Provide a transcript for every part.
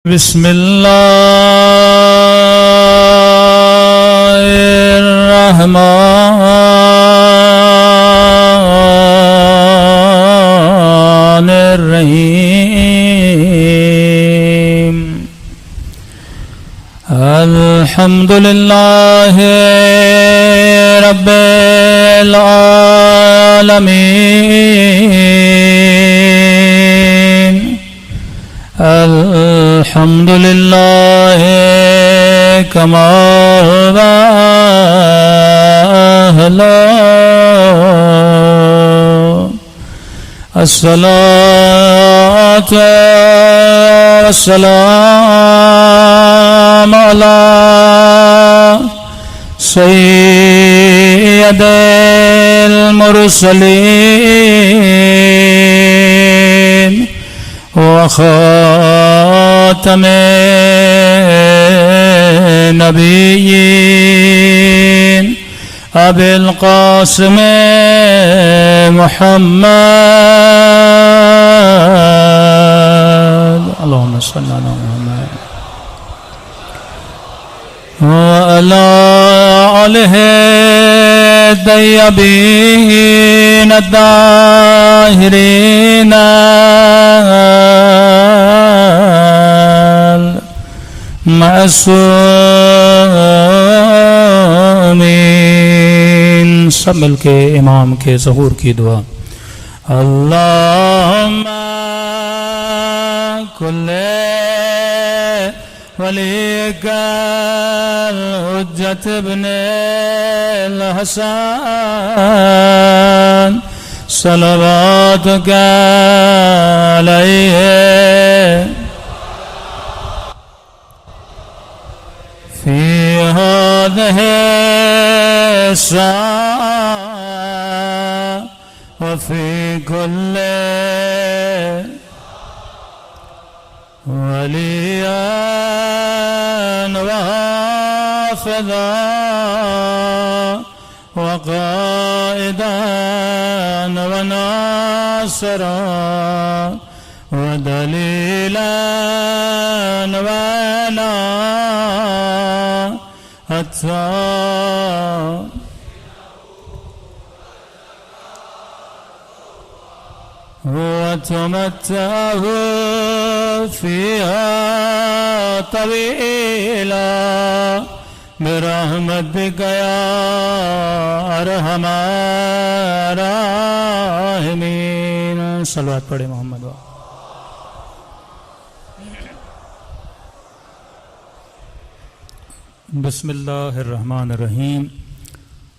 بسم الله الرحمن الرحيم الحمد لله رب العالمين الحمد لله كما الصلاة والسلام على سيد المرسلين وخاتم النبيين أبي القاسم محمد اللهم صل على محمد وعلى آله الطيبين الطاهرين معصومین سب مل کے امام کے ظہور کی دعا اللہم کل ولیک الحجت ابن الحسن صلواتک علیہ في هذه الساعة وفي كل وليا وحافظا وقائدا وناصرا ودليلا ونا حتى وتمتعه فيها طويلا برحمتك يا ارحم الراحمين صلوات پڑھے محمد بسم اللہ الرحمن الرحیم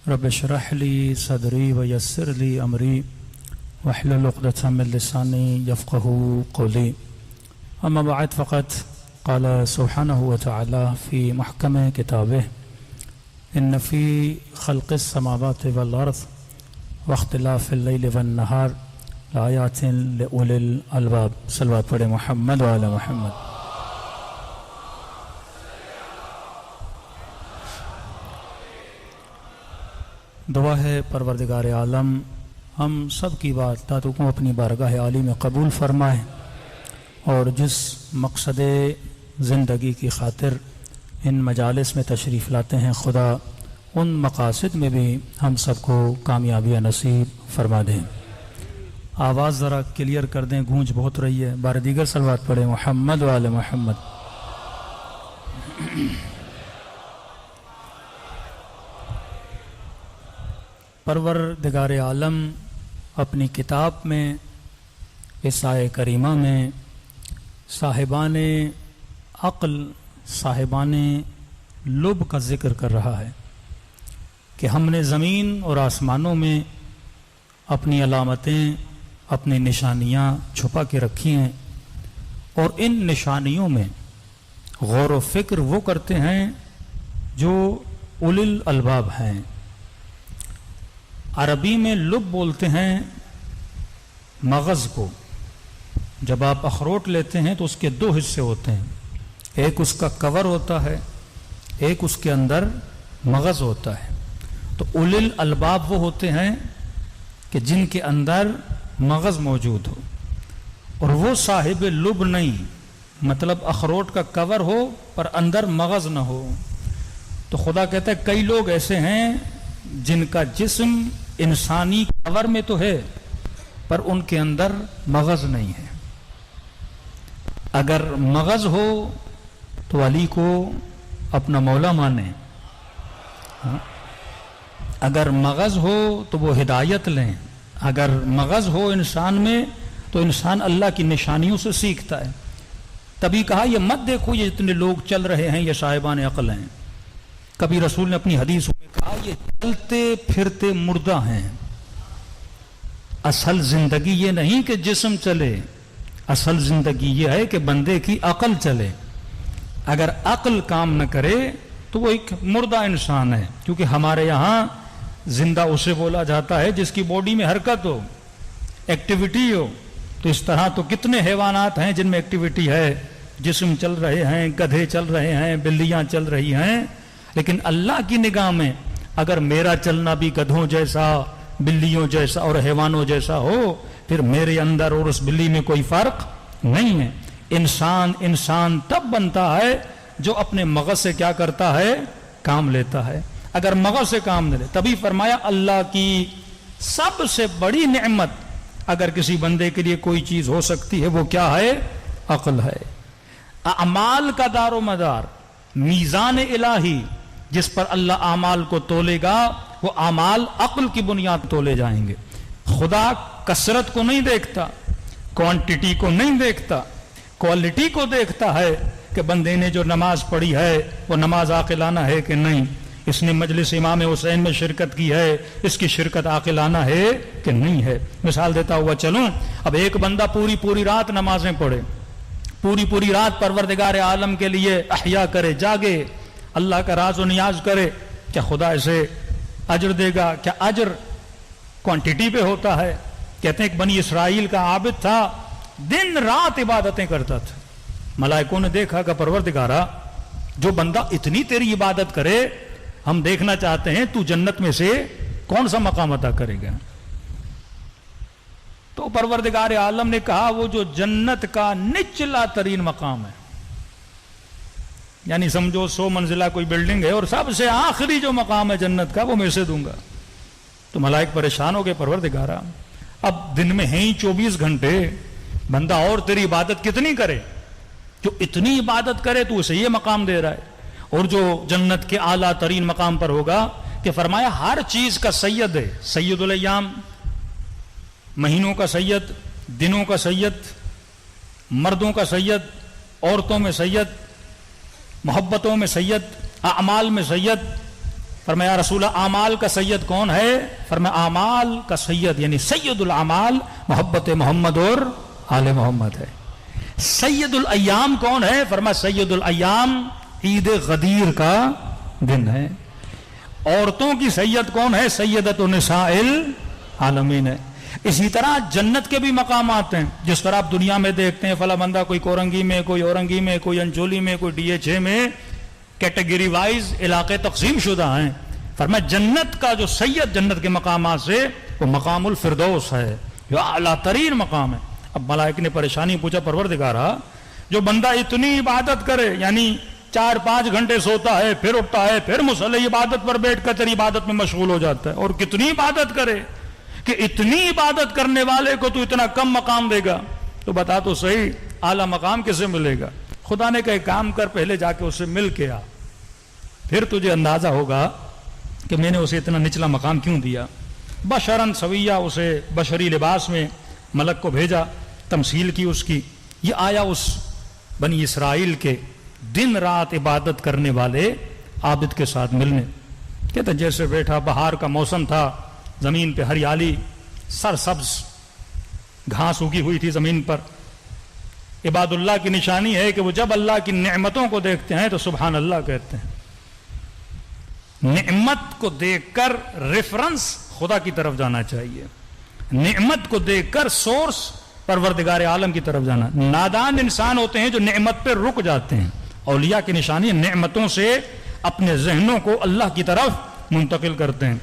رب اشرح لی صدری ویسر لی امری واحلل عقدۃ من لسانی یفقهوا قولی اما بعد فقط قال سبحانہ وتعالی فی محکم کتابہ ان فی خلق السماوات والارض واختلاف اللیل والنہار لآیات لأولی الالباب صلوات پڑھے محمد وعلی محمد دعا ہے پروردگار عالم ہم سب کی باتوں کو اپنی بارگاہ عالی میں قبول فرمائے اور جس مقصد زندگی کی خاطر ان مجالس میں تشریف لاتے ہیں خدا ان مقاصد میں بھی ہم سب کو کامیابی نصیب فرما دیں آواز ذرا کلیئر کر دیں گونج بہت رہی ہے بار دیگر صلوات پڑھیں محمد وعلی محمد پروردگار عالم اپنی کتاب میں اس آیہ کریمہ میں صاحبان عقل صاحبان لب کا ذکر کر رہا ہے کہ ہم نے زمین اور آسمانوں میں اپنی علامتیں اپنی نشانیاں چھپا کے رکھی ہیں اور ان نشانیوں میں غور و فکر وہ کرتے ہیں جو اولی الالباب ہیں عربی میں لب بولتے ہیں مغز کو جب آپ اخروٹ لیتے ہیں تو اس کے دو حصے ہوتے ہیں ایک اس کا کور ہوتا ہے ایک اس کے اندر مغز ہوتا ہے تو اولی الالباب وہ ہوتے ہیں کہ جن کے اندر مغز موجود ہو اور وہ صاحب لب نہیں مطلب اخروٹ کا کور ہو پر اندر مغز نہ ہو. تو خدا کہتا ہے کئی لوگ ایسے ہیں جن کا جسم انسانی کور میں تو ہے پر ان کے اندر مغز نہیں ہے. اگر مغز ہو تو علی کو اپنا مولا مانیں، اگر مغز ہو تو وہ ہدایت لیں. اگر مغز ہو انسان میں تو انسان اللہ کی نشانیوں سے سیکھتا ہے. تبھی کہا یہ مت دیکھو یہ اتنے لوگ چل رہے ہیں یہ صاحبان عقل ہیں. کبھی رسول نے اپنی حدیث میں کہا یہ چلتے پھرتے مردہ ہیں. اصل زندگی یہ نہیں کہ جسم چلے، اصل زندگی یہ ہے کہ بندے کی عقل چلے. اگر عقل کام نہ کرے تو وہ ایک مردہ انسان ہے. کیونکہ ہمارے یہاں زندہ اسے بولا جاتا ہے جس کی باڈی میں حرکت ہو، ایکٹیویٹی ہو. تو اس طرح تو کتنے حیوانات ہیں جن میں ایکٹیویٹی ہے، جسم چل رہے ہیں، گدھے چل رہے ہیں، بلیاں چل رہی ہیں. لیکن اللہ کی نگاہ میں اگر میرا چلنا بھی گدھوں جیسا، بلیوں جیسا اور حیوانوں جیسا ہو، پھر میرے اندر اور اس بلی میں کوئی فرق نہیں ہے. انسان تب بنتا ہے جو اپنے مغز سے کیا کرتا ہے؟ کام لیتا ہے. اگر مغز سے کام نہ لے، تبھی فرمایا اللہ کی سب سے بڑی نعمت اگر کسی بندے کے لیے کوئی چیز ہو سکتی ہے وہ کیا ہے؟ عقل ہے. اعمال کا دار و مدار، میزان الہی جس پر اللہ اعمال کو تولے گا، وہ اعمال عقل کی بنیاد تولے جائیں گے. خدا کثرت کو نہیں دیکھتا، کوانٹٹی کو نہیں دیکھتا، کوالٹی کو دیکھتا ہے کہ بندے نے جو نماز پڑھی ہے وہ نماز عاقلانہ ہے کہ نہیں، اس نے مجلس امام حسین میں شرکت کی ہے، اس کی شرکت عاقلانہ ہے کہ نہیں ہے. مثال دیتا ہوا چلوں، اب ایک بندہ پوری رات نمازیں پڑھے، پوری رات پروردگار عالم کے لیے احیا کرے، جاگے، اللہ کا راز و نیاز کرے، کیا خدا اسے اجر دے گا؟ کیا اجر کوانٹٹی پہ ہوتا ہے؟ کہتے ہیں کہ بنی اسرائیل کا عابد تھا، دن رات عبادتیں کرتا تھا. ملائکوں نے دیکھا کہ پروردگارا جو بندہ اتنی تیری عبادت کرے، ہم دیکھنا چاہتے ہیں تو جنت میں سے کون سا مقام عطا کرے گا. تو پروردگار عالم نے کہا وہ جو جنت کا نچلا ترین مقام ہے، یعنی سمجھو 100 منزلہ کوئی بلڈنگ ہے اور سب سے آخری جو مقام ہے جنت کا وہ میں سے دوں گا. تو ملائک پریشان ہو گئے، پروردگارا اب دن میں ہیں ہی 24 گھنٹے، بندہ اور تیری عبادت کتنی کرے؟ جو اتنی عبادت کرے تو اسے یہ مقام دے رہا ہے. اور جو جنت کے اعلیٰ ترین مقام پر ہوگا کہ فرمایا ہر چیز کا سید ہے، سید الایام، مہینوں کا سید، دنوں کا سید، مردوں کا سید، عورتوں میں سید، محبتوں میں سید، اعمال میں سید. فرمایا رسول اعمال کا سید کون ہے؟ فرمایا اعمال کا سید یعنی سید الاعمال محبت محمد اور آل محمد ہے. سید الایام کون ہے؟ فرمایا سید الایام عید غدیر کا دن ہے. عورتوں کی سید کون ہے؟ سیدۃ نساء العالمین ہے. اسی طرح جنت کے بھی مقامات ہیں، جس طرح آپ دنیا میں دیکھتے ہیں فلاں بندہ کوئی کورنگی میں، کوئی اورنگی میں، کوئی انچولی میں، کوئی DH میں، کیٹیگری وائز علاقے تقسیم شدہ ہیں. فرمایا جنت کا جو سید جنت کے مقامات سے وہ مقام الفردوس ہے، جو اعلیٰ ترین مقام ہے. اب ملائک نے پریشانی پوچھا پروردگارا جو بندہ اتنی عبادت کرے، یعنی 4-5 گھنٹے سوتا ہے، پھر اٹھتا ہے، پھر مصلی عبادت پر بیٹھ کر تیری عبادت میں مشغول ہو جاتا ہے، اور کتنی عبادت کرے کہ اتنی عبادت کرنے والے کو تو اتنا کم مقام دے گا؟ تو بتا تو صحیح اعلیٰ مقام کسے ملے گا؟ خدا نے کہا کام کر، پہلے جا کے اسے مل کے آ، پھر تجھے اندازہ ہوگا کہ میں نے اسے اتنا نچلا مقام کیوں دیا. بشرن سویہ، اسے بشری لباس میں ملک کو بھیجا، تمثیل کی اس کی. یہ آیا اس بنی اسرائیل کے دن رات عبادت کرنے والے عابد کے ساتھ ملنے. کہتے جیسے بیٹھا، بہار کا موسم تھا، زمین پہ ہریالی، سرسبز گھاس اگی ہوئی تھی زمین پر. عباد اللہ کی نشانی ہے کہ وہ جب اللہ کی نعمتوں کو دیکھتے ہیں تو سبحان اللہ کہتے ہیں. نعمت کو دیکھ کر ریفرنس خدا کی طرف جانا چاہیے، نعمت کو دیکھ کر سورس پروردگار عالم کی طرف جانا. نادان انسان ہوتے ہیں جو نعمت پہ رک جاتے ہیں. اولیاء کی نشانی نعمتوں سے اپنے ذہنوں کو اللہ کی طرف منتقل کرتے ہیں.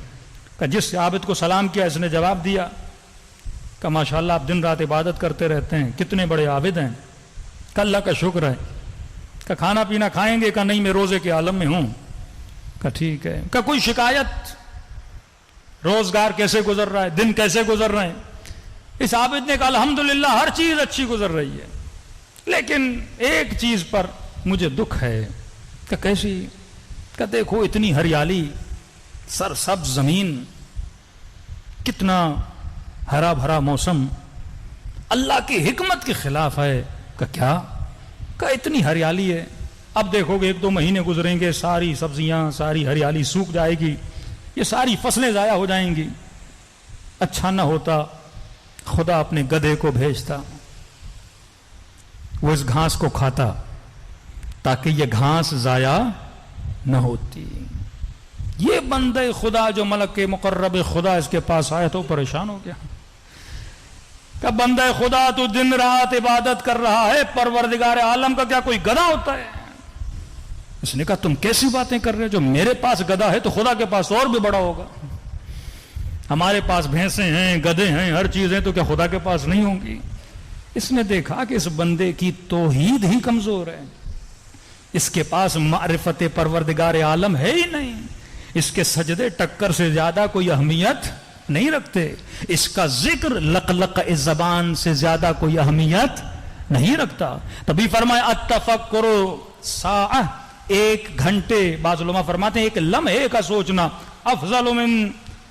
کہ جس عابد کو سلام کیا اس نے جواب دیا کہ ماشاءاللہ آپ دن رات عبادت کرتے رہتے ہیں، کتنے بڑے عابد ہیں. کہ اللہ کا شکر ہے، کہ کھانا پینا کھائیں گے، کہ نہیں میں روزے کے عالم میں ہوں، کہ ٹھیک ہے، کہ کوئی شکایت، روزگار کیسے گزر رہا ہے، دن کیسے گزر رہے ہیں؟ اس عابد نے کہا الحمدللہ ہر چیز اچھی گزر رہی ہے، لیکن ایک چیز پر مجھے دکھ ہے۔ کہ کیسی؟ کہ دیکھو اتنی ہریالی، سرسبز زمین، کتنا ہرا بھرا موسم، اللہ کی حکمت کے خلاف ہے۔ کہ کیا؟ کہ اتنی ہریالی ہے، اب دیکھو گے 1-2 مہینے گزریں گے، ساری سبزیاں، ساری ہریالی سوکھ جائے گی، یہ ساری فصلیں ضائع ہو جائیں گی۔ اچھا نہ ہوتا خدا اپنے گدھے کو بھیجتا، وہ اس گھاس کو کھاتا تاکہ یہ گھاس ضائع نہ ہوتی۔ یہ بندے خدا جو ملک مقرب خدا اس کے پاس آیا تو پریشان ہو گیا کہ بندہ خدا تو دن رات عبادت کر رہا ہے، پروردگار عالم کا کیا کوئی گدھا ہوتا ہے؟ اس نے کہا تم کیسی باتیں کر رہے، جو میرے پاس گدھا ہے تو خدا کے پاس اور بھی بڑا ہوگا، ہمارے پاس بھینسیں ہیں، گدھے ہیں، ہر چیز ہے، تو کیا خدا کے پاس نہیں ہوں گی؟ اس نے دیکھا کہ اس بندے کی توحید ہی کمزور ہے، اس کے پاس معرفت پروردگار عالم ہے ہی نہیں، اس کے سجدے ٹکر سے زیادہ کوئی اہمیت نہیں رکھتے، اس کا ذکر لقلق زبان سے زیادہ کوئی اہمیت نہیں رکھتا۔ تبھی فرمایا التفکر ساعہ، 1 گھنٹے، بعض علماء فرماتے ہیں 1 لمحے کا سوچنا افضل من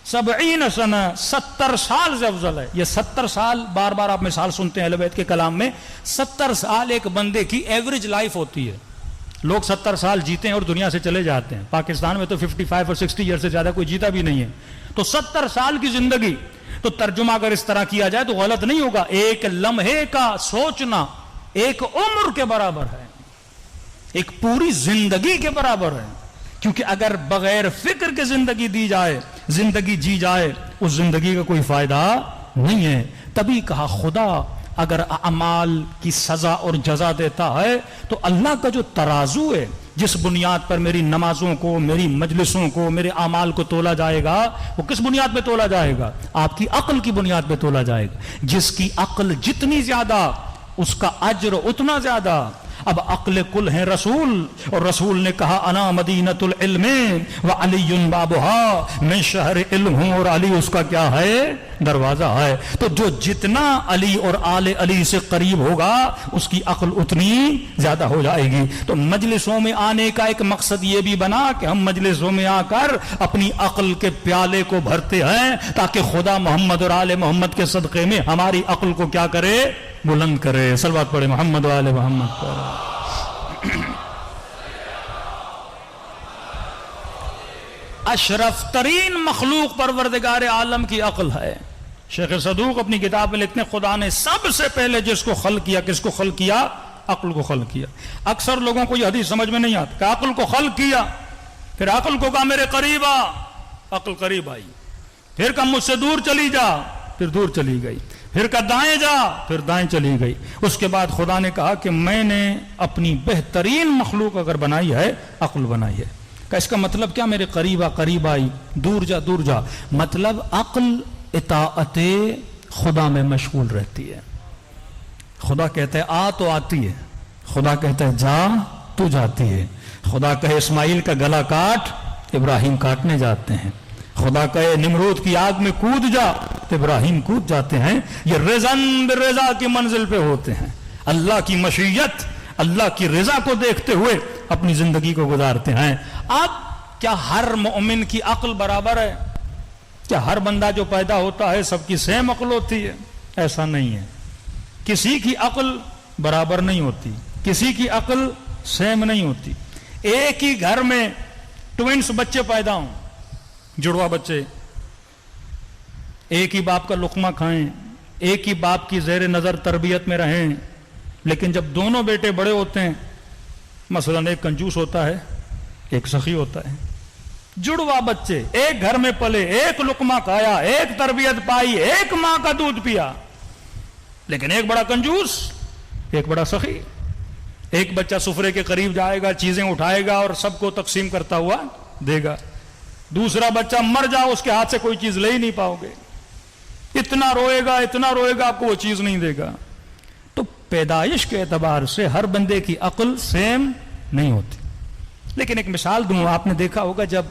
70 سنہ، 70 سال سے افضل ہے۔ یہ 70 سال بار بار آپ مثال سنتے ہیں اہل بیت کے کلام میں، 70 سال ایک بندے کی ایوریج لائف ہوتی ہے۔ لوگ 70 سال جیتے ہیں اور دنیا سے چلے جاتے ہیں، پاکستان میں تو 55 اور 60 ایئر سے زیادہ کوئی جیتا بھی نہیں ہے، تو 70 سال کی زندگی، تو ترجمہ اگر اس طرح کیا جائے تو غلط نہیں ہوگا، 1 لمحے کا سوچنا 1 عمر کے برابر ہے، ایک پوری زندگی کے برابر ہے، کیونکہ اگر بغیر فکر کے زندگی دی جائے، زندگی جی جائے، اس زندگی کا کوئی فائدہ نہیں ہے۔ تبھی کہا خدا اگر اعمال کی سزا اور جزا دیتا ہے تو اللہ کا جو ترازو ہے، جس بنیاد پر میری نمازوں کو، میری مجلسوں کو، میرے اعمال کو تولا جائے گا، وہ کس بنیاد پہ تولا جائے گا؟ آپ کی عقل کی بنیاد پہ تولا جائے گا، جس کی عقل جتنی زیادہ اس کا اجر اتنا زیادہ۔ اب عقل کل ہیں رسول، اور رسول نے کہا انا مدینۃ العلم وعلی بابها، میں شہر علم ہوں اور علی اس کا کیا ہے؟ دروازہ ہے۔ تو جو جتنا علی اور آل علی سے قریب ہوگا اس کی عقل اتنی زیادہ ہو جائے گی۔ تو مجلسوں میں آنے کا ایک مقصد یہ بھی بنا کہ ہم مجلسوں میں آ کر اپنی عقل کے پیالے کو بھرتے ہیں تاکہ خدا محمد اور آل محمد کے صدقے میں ہماری عقل کو کیا کرے؟ بلند کرے۔ صلوات پڑھے محمد و آل محمد پر۔ اشرف ترین مخلوق پروردگار عالم کی عقل ہے۔ شیخ صدوق اپنی کتاب میں لکھتے ہیں خدا نے سب سے پہلے جس کو خلق کیا، کس کو خلق کیا؟ عقل کو خلق کیا۔ اکثر لوگوں کو یہ حدیث سمجھ میں نہیں آتی کہ عقل کو خلق کیا، پھر عقل کو کہا میرے قریب آ، عقل قریب آئی، پھر کہا مجھ سے دور چلی جا، پھر دور چلی گئی، پھر کہا دائیں جا، پھر دائیں چلی گئی۔ اس کے بعد خدا نے کہا کہ میں نے اپنی بہترین مخلوق اگر بنائی ہے، عقل بنائی ہے۔ کہ اس کا مطلب کیا؟ میرے قریب آ، قریب آئی، دور جا، دور جا۔ مطلب عقل اطاعت خدا میں مشغول رہتی ہے۔ خدا کہتا ہے آ تو آتی ہے، خدا کہتا ہے جا تو جاتی ہے، خدا کہے اسماعیل کا گلا کاٹ، ابراہیم کاٹنے جاتے ہیں، خدا کہے نمرود کی آگ میں کود جا تو ابراہیم کود جاتے ہیں۔ یہ رضاً برضا کی منزل پہ ہوتے ہیں، اللہ کی مشیت، اللہ کی رضا کو دیکھتے ہوئے اپنی زندگی کو گزارتے ہیں۔ اب کیا ہر مومن کی عقل برابر ہے؟ کیا ہر بندہ جو پیدا ہوتا ہے سب کی سیم عقل ہوتی ہے؟ ایسا نہیں ہے، کسی کی عقل برابر نہیں ہوتی، کسی کی عقل سیم نہیں ہوتی۔ ایک ہی گھر میں ٹوینس بچے پیدا ہوں، جڑوا بچے، ایک ہی باپ کا لقمہ کھائیں، ایک ہی باپ کی زیر نظر تربیت میں رہیں، لیکن جب دونوں بیٹے بڑے ہوتے ہیں، مثلا ایک کنجوس ہوتا ہے، ایک سخی ہوتا ہے، جڑوا بچے ایک گھر میں پلے، ایک لقمہ کھایا، ایک تربیت پائی، ایک ماں کا دودھ پیا، لیکن ایک بڑا کنجوس، ایک بڑا سخی۔ ایک بچہ سفرے کے قریب جائے گا، چیزیں اٹھائے گا اور سب کو تقسیم کرتا ہوا دے گا، دوسرا بچہ مر جاؤ اس کے ہاتھ سے کوئی چیز لے ہی نہیں پاؤ گے، اتنا روئے گا، اتنا روئے گا، آپ کو وہ چیز نہیں دے گا۔ تو پیدائش کے اعتبار سے ہر بندے کی عقل سیم نہیں ہوتی. لیکن ایک مثال دوں, آپ نے دیکھا ہوگا جب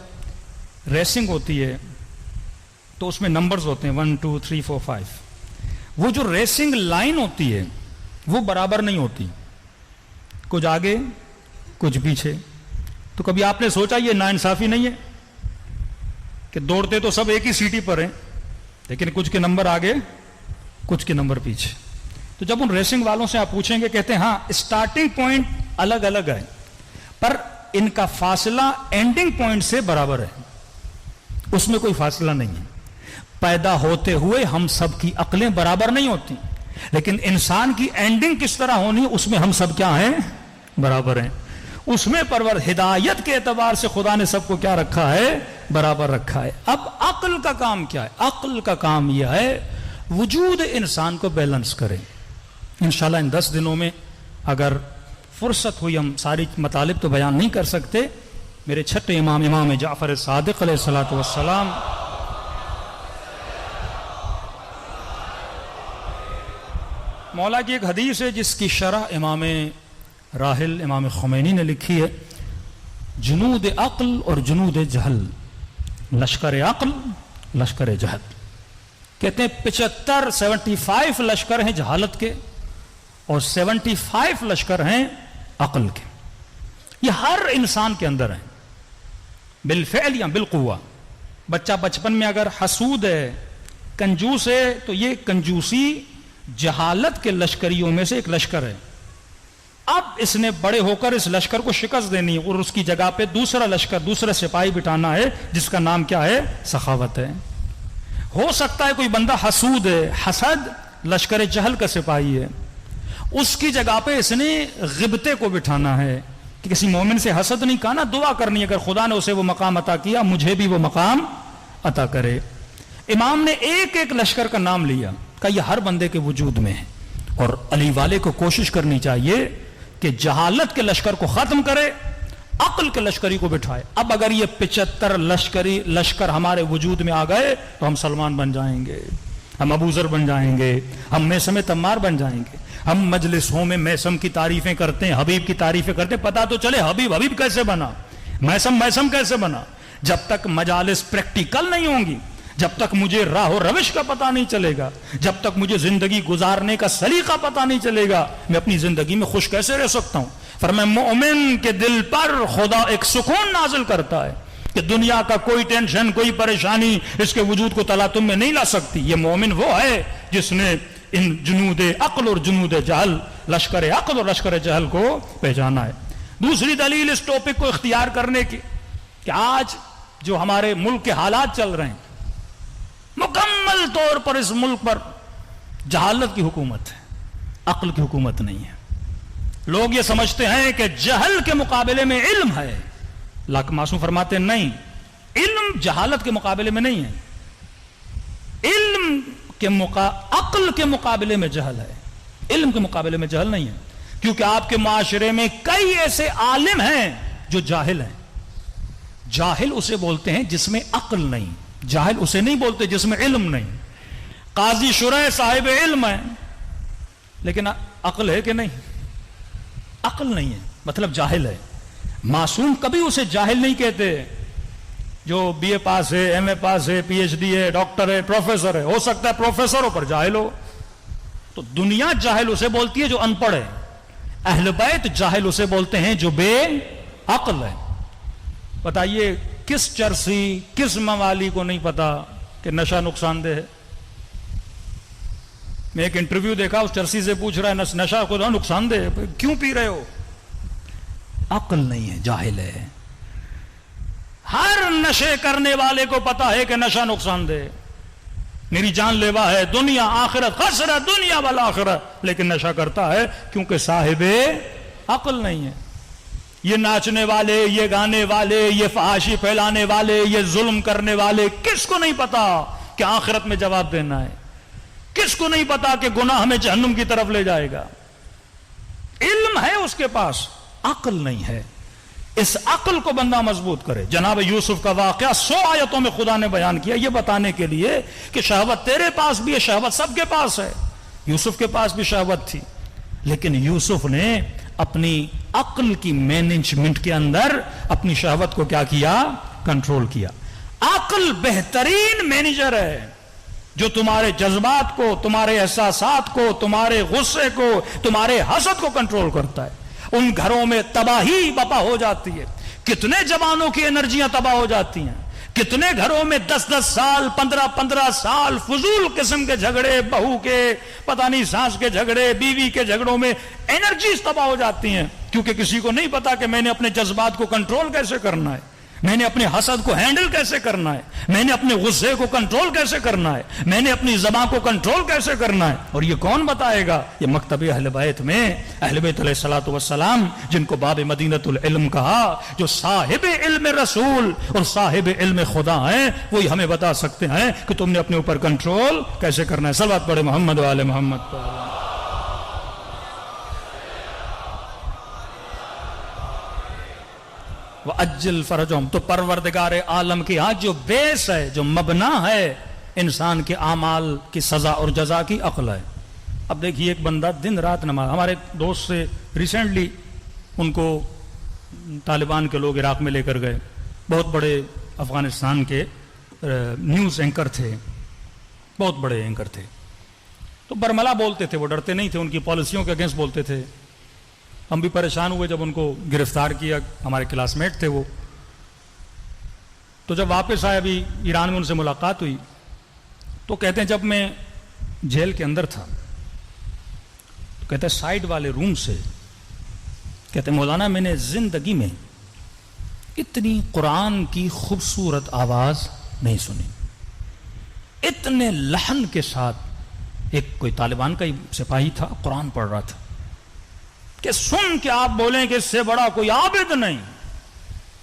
ریسنگ ہوتی ہے تو اس میں نمبرز ہوتے ہیں 1 2 3 4 5. وہ جو ریسنگ لائن ہوتی ہے وہ برابر نہیں ہوتی, کچھ آگے کچھ پیچھے. تو کبھی آپ نے سوچا یہ ناانصافی نہیں ہے کہ دوڑتے تو سب ایک ہی سیٹی پر ہیں لیکن کچھ کے نمبر آگے کچھ کے نمبر پیچھے. تو جب ان ریسنگ والوں سے آپ پوچھیں گے, کہتے ہیں ہاں اسٹارٹنگ پوائنٹ الگ الگ ہے پر ان کا فاصلہ اینڈنگ پوائنٹ سے برابر ہے, اس میں کوئی فاصلہ نہیں ہے. پیدا ہوتے ہوئے ہم سب کی عقلیں برابر نہیں ہوتی, لیکن انسان کی اینڈنگ کس طرح ہونی اس میں ہم سب کیا ہیں, برابر ہیں. اس میں پرور ہدایت کے اعتبار سے خدا نے سب کو کیا رکھا ہے, برابر رکھا ہے. اب عقل کا کام کیا ہے؟ عقل کا کام یہ ہے وجود انسان کو بیلنس کرے. انشاءاللہ ان 10 دنوں میں اگر فرصت ہوئی, ہم ساری مطالب تو بیان نہیں کر سکتے. میرے چھٹے امام جعفر صادق علیہ الصلوۃ والسلام مولا کی ایک حدیث ہے جس کی شرح امام راحل امام خمینی نے لکھی ہے. جنود عقل اور جنود جہل, لشکر عقل لشکر جہل. کہتے ہیں 75 لشکر ہیں جہالت کے اور 75 لشکر ہیں عقل کے. یہ ہر انسان کے اندر ہیں بالفعل یا بالقوہ. بچہ بچپن میں اگر حسود ہے, کنجوس ہے, تو یہ کنجوسی جہالت کے لشکریوں میں سے ایک لشکر ہے. اب اس نے بڑے ہو کر اس لشکر کو شکست دینی اور اس کی جگہ پہ دوسرا لشکر, دوسرا سپاہی بٹھانا ہے جس کا نام کیا ہے, سخاوت ہے. ہو سکتا ہے کوئی بندہ حسود ہے, حسد لشکر جہل کا سپاہی ہے, اس کی جگہ پہ اس نے غبطے کو بٹھانا ہے کہ کسی مومن سے حسد نہیں کہا نا, دعا کرنی ہے اگر خدا نے اسے وہ مقام عطا کیا مجھے بھی وہ مقام عطا کرے. امام نے ایک ایک لشکر کا نام لیا, کہ یہ ہر بندے کے وجود میں ہے اور علی والے کو کوشش کرنی چاہیے کہ جہالت کے لشکر کو ختم کرے, عقل کے لشکری کو بٹھائے. اب اگر یہ 75 لشکر ہمارے وجود میں آ گئے تو ہم سلمان بن جائیں گے, ہم ابو ذر بن جائیں گے, ہم میثم تمار بن جائیں گے. ہم مجلسوں میں میثم کی تعریفیں کرتے ہیں, حبیب کی تعریفیں کرتے ہیں, پتا تو چلے حبیب کیسے بنا, میثم کیسے بنا. جب تک مجالس پریکٹیکل نہیں ہوں گی, جب تک مجھے راہ و روش کا پتہ نہیں چلے گا, جب تک مجھے زندگی گزارنے کا سلیقہ پتہ نہیں چلے گا, میں اپنی زندگی میں خوش کیسے رہ سکتا ہوں. فرمایا مومن کے دل پر خدا ایک سکون نازل کرتا ہے کہ دنیا کا کوئی ٹینشن, کوئی پریشانی اس کے وجود کو تلاطم میں نہیں لا سکتی. یہ مومن وہ ہے جس نے ان جنود عقل اور جنود جہل, لشکر عقل اور لشکر جہل کو پہچانا ہے. دوسری دلیل اس ٹاپک کو اختیار کرنے کی کہ آج جو ہمارے ملک کے حالات چل رہے ہیں, مکمل طور پر اس ملک پر جہالت کی حکومت ہے, عقل کی حکومت نہیں ہے. لوگ یہ سمجھتے ہیں کہ جہل کے مقابلے میں علم ہے. لاکھ معصوم فرماتے ہیں نہیں, علم جہالت کے مقابلے میں نہیں ہے, علم کے عقل کے مقابلے میں جہل ہے, علم کے مقابلے میں جہل نہیں ہے. کیونکہ آپ کے معاشرے میں کئی ایسے عالم ہیں جو جاہل ہیں. جاہل اسے بولتے ہیں جس میں عقل نہیں, جاہل اسے نہیں بولتے جس میں علم نہیں. قاضی شرح صاحب علم ہے لیکن عقل ہے کہ نہیں, عقل نہیں ہے مطلب جاہل ہے. معصوم کبھی اسے جاہل نہیں کہتے. جو بی اے پاس ہے, ایم اے پاس ہے, پی ایچ ڈی ہے, ڈاکٹر ہے, پروفیسر ہے, ہو سکتا ہے پروفیسروں پر جاہل ہو, تو دنیا جاہل اسے بولتی ہے جو ان پڑھ ہے. اہل بیت جاہل اسے بولتے ہیں جو بے عقل ہے. بتائیے کس چرسی, کس موالی کو نہیں پتا کہ نشہ نقصان دہ ہے؟ میں ایک انٹرویو دیکھا, اس چرسی سے پوچھ رہا ہے نشہ کو نقصان دہ ہے, کیوں پی رہے ہو؟ عقل نہیں ہے, جاہل ہے. ہر نشے کرنے والے کو پتا ہے کہ نشہ نقصان دہ, میری جان لیوا ہے, دنیا آخرت خسرہ دنیا والآخرہ, لیکن نشہ کرتا ہے کیونکہ صاحب عقل نہیں ہے. یہ ناچنے والے, یہ گانے والے, یہ فحاشی پھیلانے والے, یہ ظلم کرنے والے, کس کو نہیں پتا کہ آخرت میں جواب دینا ہے؟ کس کو نہیں پتا کہ گناہ ہمیں جہنم کی طرف لے جائے گا؟ علم ہے اس کے پاس, عقل نہیں ہے. اس عقل کو بندہ مضبوط کرے. جناب یوسف کا واقعہ 100 آیتوں میں خدا نے بیان کیا, یہ بتانے کے لیے کہ شہوت تیرے پاس بھی ہے, شہوت سب کے پاس ہے. یوسف کے پاس بھی شہوت تھی, لیکن یوسف نے اپنی عقل کی مینجمنٹ کے اندر اپنی شہوت کو کیا کیا؟ کنٹرول کیا. عقل بہترین مینیجر ہے جو تمہارے جذبات کو، تمہارے احساسات کو، تمہارے غصے کو، تمہارے حسد کو کنٹرول کرتا ہے. ان گھروں میں تباہی بپا ہو جاتی ہے. کتنے جوانوں کی انرجیاں تباہ ہو جاتی ہیں. کتنے گھروں میں 10-10 سال 15-15 سال فضول قسم کے جھگڑے، بہو کے پتہ نہیں ساس کے جھگڑے، بیوی کے جھگڑوں میں انرجیز تباہ ہو جاتی ہیں، کیونکہ کسی کو نہیں پتا کہ میں نے اپنے جذبات کو کنٹرول کیسے کرنا ہے، میں نے اپنے حسد کو ہینڈل کیسے کرنا ہے، میں نے اپنے غصے کو کنٹرول کیسے کرنا ہے، میں نے اپنی زبان کو کنٹرول کیسے کرنا ہے. اور یہ کون بتائے گا؟ یہ مکتب اہل بیت میں اہل بیت علیہ الصلوۃ والسلام، جن کو باب مدینۃ العلم کہا، جو صاحب علم رسول اور صاحب علم خدا ہیں، وہی ہمیں بتا سکتے ہیں کہ تم نے اپنے اوپر کنٹرول کیسے کرنا ہے. صلوات پڑھے محمد و آل محمد پر. وَأَجِّلْ فَرَجَهُمْ. تو پروردگار عالم کی آج جو بیس ہے، جو مبنا ہے انسان کے اعمال کی سزا اور جزا کی، عقل ہے. اب دیکھیے ایک بندہ دن رات نماز، ہمارے ایک دوست سے ریسنٹلی ان کو طالبان کے لوگ عراق میں لے کر گئے، بہت بڑے افغانستان کے نیوز اینکر تھے، بہت بڑے اینکر تھے. تو برملا بولتے تھے، وہ ڈرتے نہیں تھے، ان کی پالیسیوں کے اگینسٹ بولتے تھے. ہم بھی پریشان ہوئے جب ان کو گرفتار کیا، ہمارے کلاس میٹ تھے وہ. تو جب واپس آئے، ابھی ایران میں ان سے ملاقات ہوئی، تو کہتے ہیں جب میں جیل کے اندر تھا تو کہتے ہیں سائیڈ والے روم سے کہتے ہیں مولانا میں نے زندگی میں اتنی قرآن کی خوبصورت آواز نہیں سنی. اتنے لحن کے ساتھ ایک کوئی طالبان کا ہی سپاہی تھا، قرآن پڑھ رہا تھا کہ سن کے آپ بولیں کہ اس سے بڑا کوئی عابد نہیں،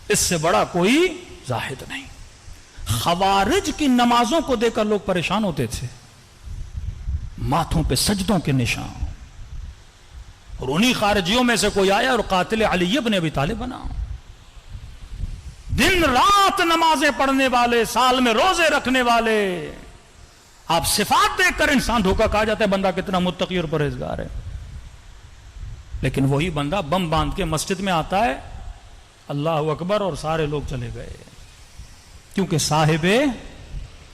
اس سے بڑا کوئی زاہد نہیں. خوارج کی نمازوں کو دیکھ کر لوگ پریشان ہوتے تھے، ماتھوں پہ سجدوں کے نشان. اور انہی خارجیوں میں سے کوئی آیا اور قاتل علی ابن ابی طالب بنا. دن رات نمازیں پڑھنے والے، سال میں روزے رکھنے والے. آپ صفات دیکھ کر انسان دھوکا کھا جاتا ہے بندہ کتنا متقی اور پرہیزگار ہے. لیکن وہی بندہ بم باندھ کے مسجد میں آتا ہے، اللہ اکبر، اور سارے لوگ چلے گئے، کیونکہ صاحب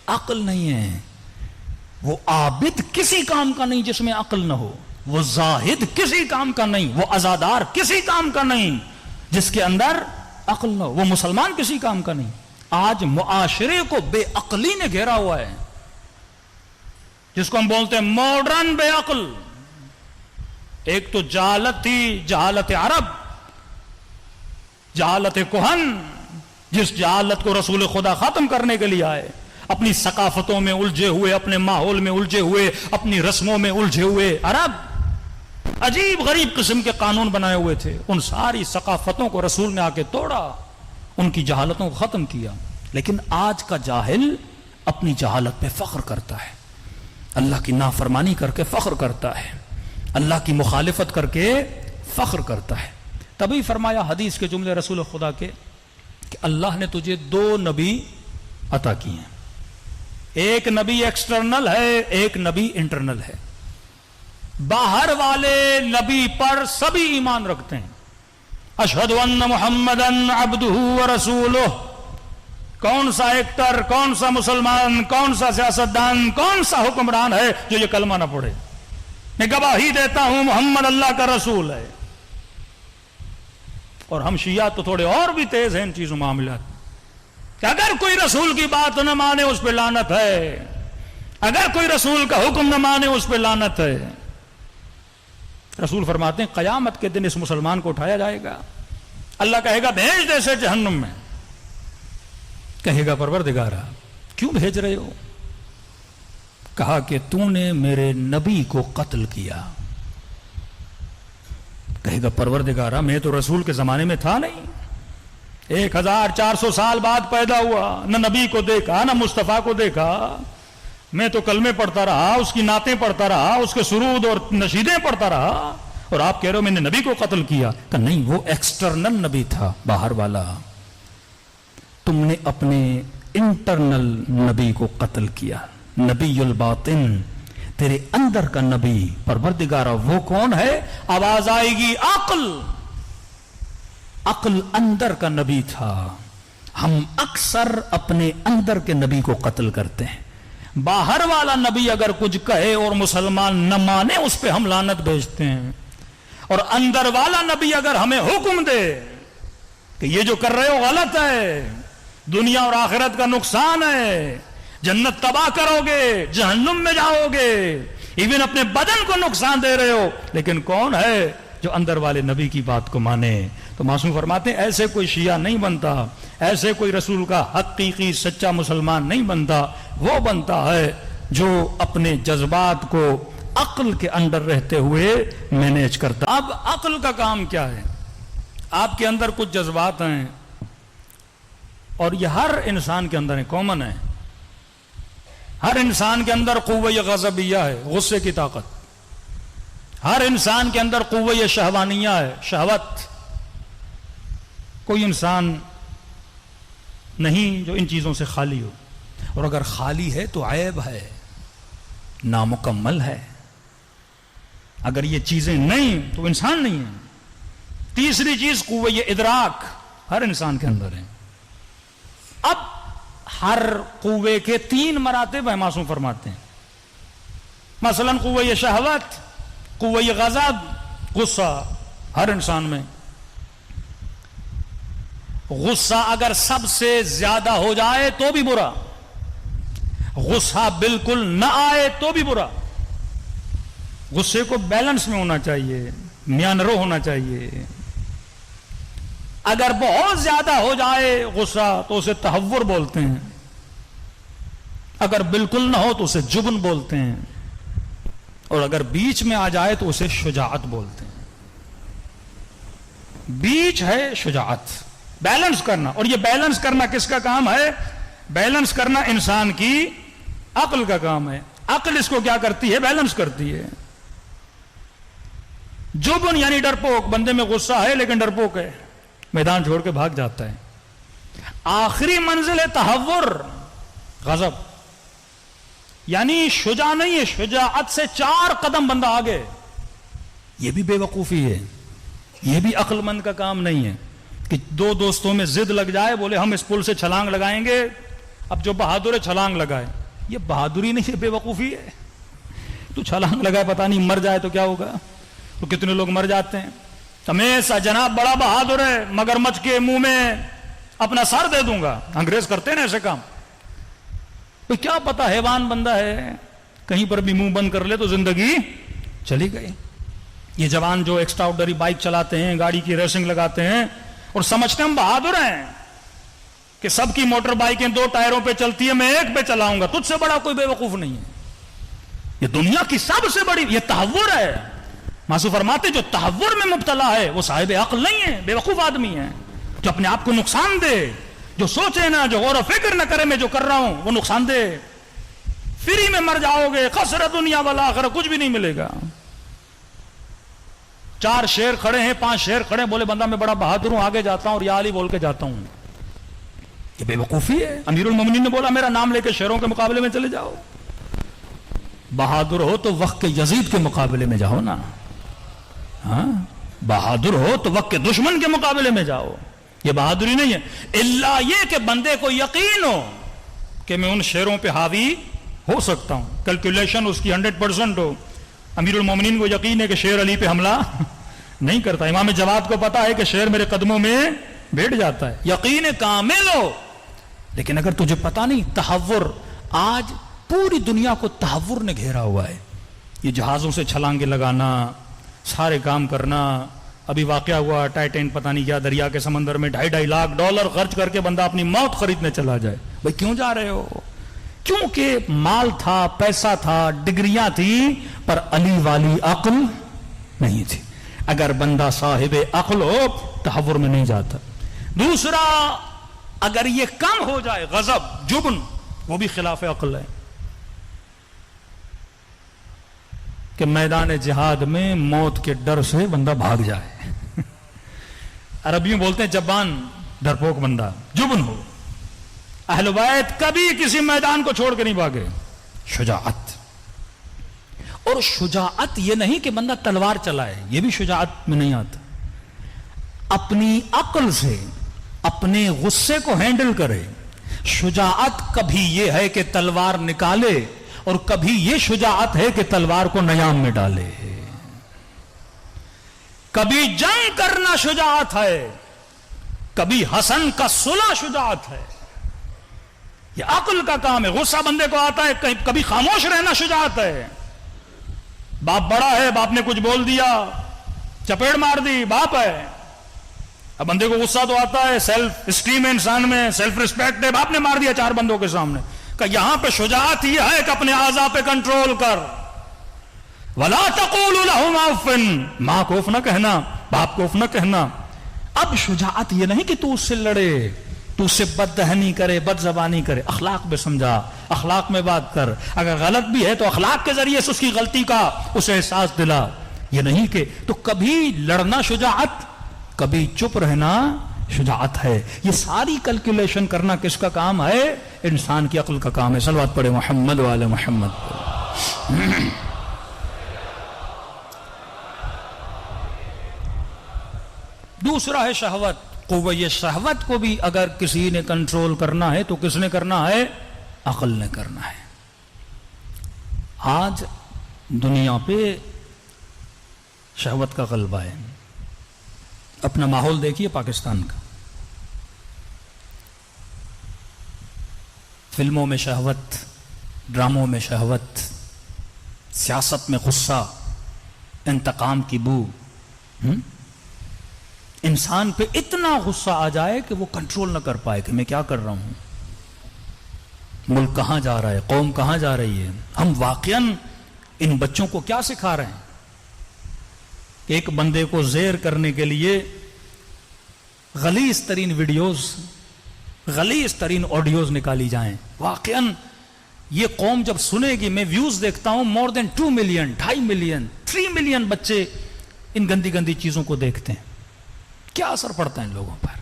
عقل نہیں ہے. وہ عابد کسی کام کا نہیں جس میں عقل نہ ہو، وہ زاہد کسی کام کا نہیں، وہ عزادار کسی کام کا نہیں جس کے اندر عقل نہ ہو، وہ مسلمان کسی کام کا نہیں. آج معاشرے کو بے عقلی نے گھیرا ہوا ہے، جس کو ہم بولتے ہیں ماڈرن بے عقل. ایک تو جہالت تھی، جہالت عرب، جہالت کہن، جس جہالت کو رسول خدا ختم کرنے کے لیے آئے. اپنی ثقافتوں میں الجھے ہوئے، اپنے ماحول میں الجھے ہوئے، اپنی رسموں میں الجھے ہوئے عرب عجیب غریب قسم کے قانون بنائے ہوئے تھے. ان ساری ثقافتوں کو رسول نے آ کے توڑا، ان کی جہالتوں کو ختم کیا. لیکن آج کا جاہل اپنی جہالت پہ فخر کرتا ہے، اللہ کی نافرمانی کر کے فخر کرتا ہے، اللہ کی مخالفت کر کے فخر کرتا ہے. تبھی فرمایا حدیث کے جملے رسول خدا کے کہ اللہ نے تجھے 2 نبی عطا کیے ہیں. ایک نبی ایکسٹرنل ہے، ایک نبی انٹرنل ہے. باہر والے نبی پر سبھی ایمان رکھتے ہیں. اشہد ان محمدن عبدہ ورسولہ. کون سا ایکٹر، کون سا مسلمان، کون سا سیاستدان، کون سا حکمران ہے جو یہ کلمہ نہ پڑھے؟ میں گواہی دیتا ہوں محمد اللہ کا رسول ہے. اور ہم شیعہ تو تھوڑے اور بھی تیز ہیں ان چیزوں معاملات، کہ اگر کوئی رسول کی بات نہ مانے اس پہ لعنت ہے، اگر کوئی رسول کا حکم نہ مانے اس پہ لعنت ہے. رسول فرماتے ہیں قیامت کے دن اس مسلمان کو اٹھایا جائے گا، اللہ کہے گا بھیج دے اسے جہنم میں. کہے گا پروردگارا کیوں بھیج رہے ہو؟ کہا کہ تو نے میرے نبی کو قتل کیا. کہے گا پروردگارا میں تو رسول کے زمانے میں تھا نہیں، 1400 سال بعد پیدا ہوا، نہ نبی کو دیکھا نہ مصطفیٰ کو دیکھا. میں تو کلمے پڑھتا رہا، اس کی نعتیں پڑھتا رہا، اس کے سرود اور نشیدیں پڑھتا رہا، اور آپ کہہ رہے ہو میں نے نبی کو قتل کیا. کہ نہیں، وہ ایکسٹرنل نبی تھا، باہر والا. تم نے اپنے انٹرنل نبی کو قتل کیا. نبی الباطن، تیرے اندر کا نبی پروردگارا وہ کون ہے؟ آواز آئے گی عقل اندر کا نبی تھا. ہم اکثر اپنے اندر کے نبی کو قتل کرتے ہیں. باہر والا نبی اگر کچھ کہے اور مسلمان نہ مانے اس پہ ہم لعنت بھیجتے ہیں, اور اندر والا نبی اگر ہمیں حکم دے کہ یہ جو کر رہے ہو غلط ہے, دنیا اور آخرت کا نقصان ہے, جنت تباہ کرو گے, جہنم میں جاؤ گے, ایون اپنے بدن کو نقصان دے رہے ہو, لیکن کون ہے جو اندر والے نبی کی بات کو مانے؟ تو معصوم فرماتے ہیں ایسے کوئی شیعہ نہیں بنتا, ایسے کوئی رسول کا حقیقی سچا مسلمان نہیں بنتا. وہ بنتا ہے جو اپنے جذبات کو عقل کے اندر رہتے ہوئے مینیج کرتا. اب عقل کا کام کیا ہے؟ آپ کے اندر کچھ جذبات ہیں اور یہ ہر انسان کے اندر کامن ہے. ہر انسان کے اندر قوہ غضبیہ ہے, غصے کی طاقت. ہر انسان کے اندر قوہ شہوانیہ ہے, شہوت. کوئی انسان نہیں جو ان چیزوں سے خالی ہو, اور اگر خالی ہے تو عیب ہے, نامکمل ہے. اگر یہ چیزیں نہیں تو انسان نہیں ہے. تیسری چیز قوہ ادراک ہر انسان کے اندر ہے. اب ہر قوے کے 3 مراتب ہیں معصوم فرماتے ہیں. مثلا قوہ شہوت, قوہ غضب, غصہ. ہر انسان میں غصہ اگر سب سے زیادہ ہو جائے تو بھی برا, غصہ بالکل نہ آئے تو بھی برا. غصے کو بیلنس میں ہونا چاہیے, میانرو ہونا چاہیے. اگر بہت زیادہ ہو جائے غصہ تو اسے تہور بولتے ہیں, اگر بالکل نہ ہو تو اسے جبن بولتے ہیں, اور اگر بیچ میں آ جائے تو اسے شجاعت بولتے ہیں. بیچ ہے شجاعت, بیلنس کرنا. اور یہ بیلنس کرنا کس کا کام ہے؟ بیلنس کرنا انسان کی عقل کا کام ہے. عقل اس کو کیا کرتی ہے؟ بیلنس کرتی ہے. جبن یعنی ڈرپوک, بندے میں غصہ ہے لیکن ڈرپوک ہے, میدان چھوڑ کے بھاگ جاتا ہے. آخری منزل ہے تہور, غضب. یعنی شجاع نہیں ہے, شجاعت سے 4 قدم بندہ آگے. یہ بھی بے وقوفی ہے, یہ بھی عقل مند کا کام نہیں ہے کہ 2 دوستوں میں ضد لگ جائے, بولے ہم اس پل سے چھلانگ لگائیں گے, اب جو بہادر ہے چھلانگ لگائے. یہ بہادری نہیں ہے, بے وقوفی ہے. تو چھلانگ لگائے پتہ نہیں مر جائے تو کیا ہوگا؟ تو کتنے لوگ مر جاتے ہیں. ہمیشہ جناب بڑا بہادر ہے, مگر مچھ کے منہ میں اپنا سر دے دوں گا. انگریز کرتے ہیں نا ایسے کام. تو کیا پتا حیوان بندہ ہے, کہیں پر بھی منہ بند کر لے تو زندگی چلی گئی. یہ جوان جو ایکسٹرا آرڈنری بائک چلاتے ہیں, گاڑی کی ریسنگ لگاتے ہیں اور سمجھتے ہیں ہم بہادر ہیں کہ سب کی موٹر بائکیں 2 ٹائروں پہ چلتی ہے, میں 1 پہ چلاؤں گا, تجھ سے بڑا کوئی بے وقوف نہیں ہے. یہ دنیا کی سب سے بڑی یہ تہور ہے. معصوم فرماتے جو تہور میں مبتلا ہے وہ صاحب عقل نہیں ہے, بے وقوف آدمی ہے. جو اپنے آپ کو نقصان دے, جو سوچے نا, جو غور و فکر نہ کرے میں جو کر رہا ہوں وہ نقصان دے. فری میں مر جاؤ گے, خسر دنیا والآخرہ, کچھ بھی نہیں ملے گا. 4 شیر کھڑے ہیں, 5 شیر کھڑے ہیں, بولے بندہ میں بڑا بہادر ہوں, آگے جاتا ہوں اور یا علی بول کے جاتا ہوں. یہ بے وقوفی ہے. امیر المومنین نے بولا میرا نام لے کے شیروں کے مقابلے میں چلے جاؤ. بہادر ہو تو وقت کے یزید کے مقابلے میں جاؤ نا. ہاں, بہادر ہو تو وقت کے دشمن کے مقابلے میں جاؤ. یہ بہادری نہیں ہے. الا یہ کہ بندے کو یقین ہو کہ میں ان شیروں پہ حاوی ہو سکتا ہوں, کیلکولیشن اس کی 100% ہو. امیر المومنین کو یقین ہے کہ شیر علی پہ حملہ نہیں کرتا. امام جواد کو پتا ہے کہ شیر میرے قدموں میں بیٹھ جاتا ہے. یقین کامل ہو. لیکن اگر تجھے پتا نہیں, تہور, آج پوری دنیا کو تہور نے گھیرا ہوا ہے. یہ جہازوں سے چھلانگے لگانا, سارے کام کرنا. ابھی واقعہ ہوا ٹائٹین پتہ نہیں کیا, دریا کے سمندر میں $2.5 لاکھ خرچ کر کے بندہ اپنی موت خریدنے چلا جائے. بھائی کیوں جا رہے ہو؟ کیونکہ مال تھا, پیسہ تھا, ڈگریاں تھیں, پر علی والی عقل نہیں تھی. اگر بندہ صاحب عقل ہو تہور میں نہیں جاتا. دوسرا, اگر یہ کم ہو جائے غضب, جبن, وہ بھی خلاف عقل ہے. کہ میدان جہاد میں موت کے ڈر سے بندہ بھاگ جائے. عربیوں بولتے ہیں جبان, ڈرپوک بندہ, جبن ہو. اہل بیت کبھی کسی میدان کو چھوڑ کے نہیں بھاگے. شجاعت. اور شجاعت یہ نہیں کہ بندہ تلوار چلائے، یہ بھی شجاعت میں نہیں آتا. اپنی عقل سے اپنے غصے کو ہینڈل کرے. شجاعت کبھی یہ ہے کہ تلوار نکالے، اور کبھی یہ شجاعت ہے کہ تلوار کو نیام میں ڈالے. کبھی جنگ کرنا شجاعت ہے، کبھی حسن کا صلح شجاعت ہے. یہ عقل کا کام ہے. غصہ بندے کو آتا ہے، کبھی خاموش رہنا شجاعت ہے. باپ بڑا ہے، باپ نے کچھ بول دیا، چپیڑ مار دی، باپ ہے. اب بندے کو غصہ تو آتا ہے، سیلف اسٹیم ہے انسان میں، سیلف ریسپیکٹ ہے، باپ نے مار دیا 4 بندوں کے سامنے. کہ یہاں پہ شجاعت یہ ہے کہ اپنے اعضاء پہ کنٹرول کر. وَلَا تَقُولُ لَهُمَا اُفٍّ، ماں کو اف نہ کہنا، باپ کو اف نہ کہنا. اب شجاعت یہ نہیں کہ تو اس سے لڑے، تو اس سے بد دہنی کرے، بد زبانی کرے. اخلاق میں سمجھا، اخلاق میں بات کر. اگر غلط بھی ہے تو اخلاق کے ذریعے سے اس کی غلطی کا اسے احساس دلا. یہ نہیں کہ تو کبھی لڑنا شجاعت، کبھی چپ رہنا شجاعت ہے. یہ ساری کیلکولیشن کرنا کس کا کام ہے؟ انسان کی عقل کا کام ہے. صلوات پڑھے محمد وعلی محمد. دوسرا ہے شہوت. قوہ شہوت کو بھی اگر کسی نے کنٹرول کرنا ہے تو کس نے کرنا ہے؟ عقل نے کرنا ہے. آج دنیا پہ شہوت کا غلبہ ہے. اپنا ماحول دیکھیے پاکستان کا. فلموں میں شہوت، ڈراموں میں شہوت، سیاست میں غصہ، انتقام کی بو. انسان پہ اتنا غصہ آ جائے کہ وہ کنٹرول نہ کر پائے کہ میں کیا کر رہا ہوں، ملک کہاں جا رہا ہے، قوم کہاں جا رہی ہے. ہم واقعاً ان بچوں کو کیا سکھا رہے ہیں؟ ایک بندے کو زیر کرنے کے لیے غلیظ ترین ویڈیوز، غلیظ ترین آڈیوز نکالی جائیں. واقعاً یہ قوم جب سنے گی، میں ویوز دیکھتا ہوں more than 2 million, 2.5 million, 3 million بچے ان گندی گندی چیزوں کو دیکھتے ہیں. کیا اثر پڑتا ہے ان لوگوں پر؟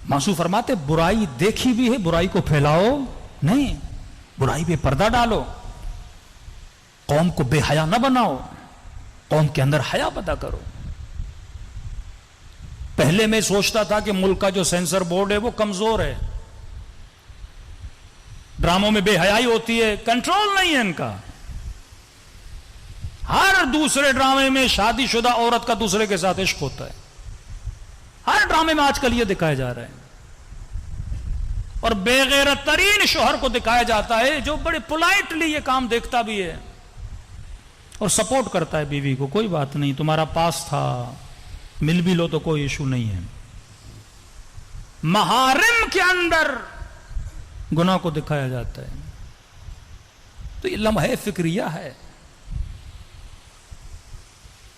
معصوم فرماتے برائی دیکھی بھی ہے، برائی کو پھیلاؤ نہیں، برائی پہ پردہ ڈالو. قوم کو بے حیا نہ بناؤ، قوم کے اندر حیا پیدا کرو. پہلے میں سوچتا تھا کہ ملک کا جو سینسر بورڈ ہے وہ کمزور ہے، ڈراموں میں بے حیائی ہوتی ہے، کنٹرول نہیں ہے ان کا. ہر دوسرے ڈرامے میں شادی شدہ عورت کا دوسرے کے ساتھ عشق ہوتا ہے. ہر ڈرامے میں آج کل یہ دکھایا جا رہا ہے. اور بے غیرت ترین شوہر کو دکھایا جاتا ہے جو بڑے پولائٹلی یہ کام دیکھتا بھی ہے اور سپورٹ کرتا ہے بیوی کو. کوئی بات نہیں، تمہارا پاس تھا، مل بھی لو تو کوئی ایشو نہیں ہے. محارم کے اندر گناہ کو دکھایا جاتا ہے. تو یہ لمحہ فکریہ ہے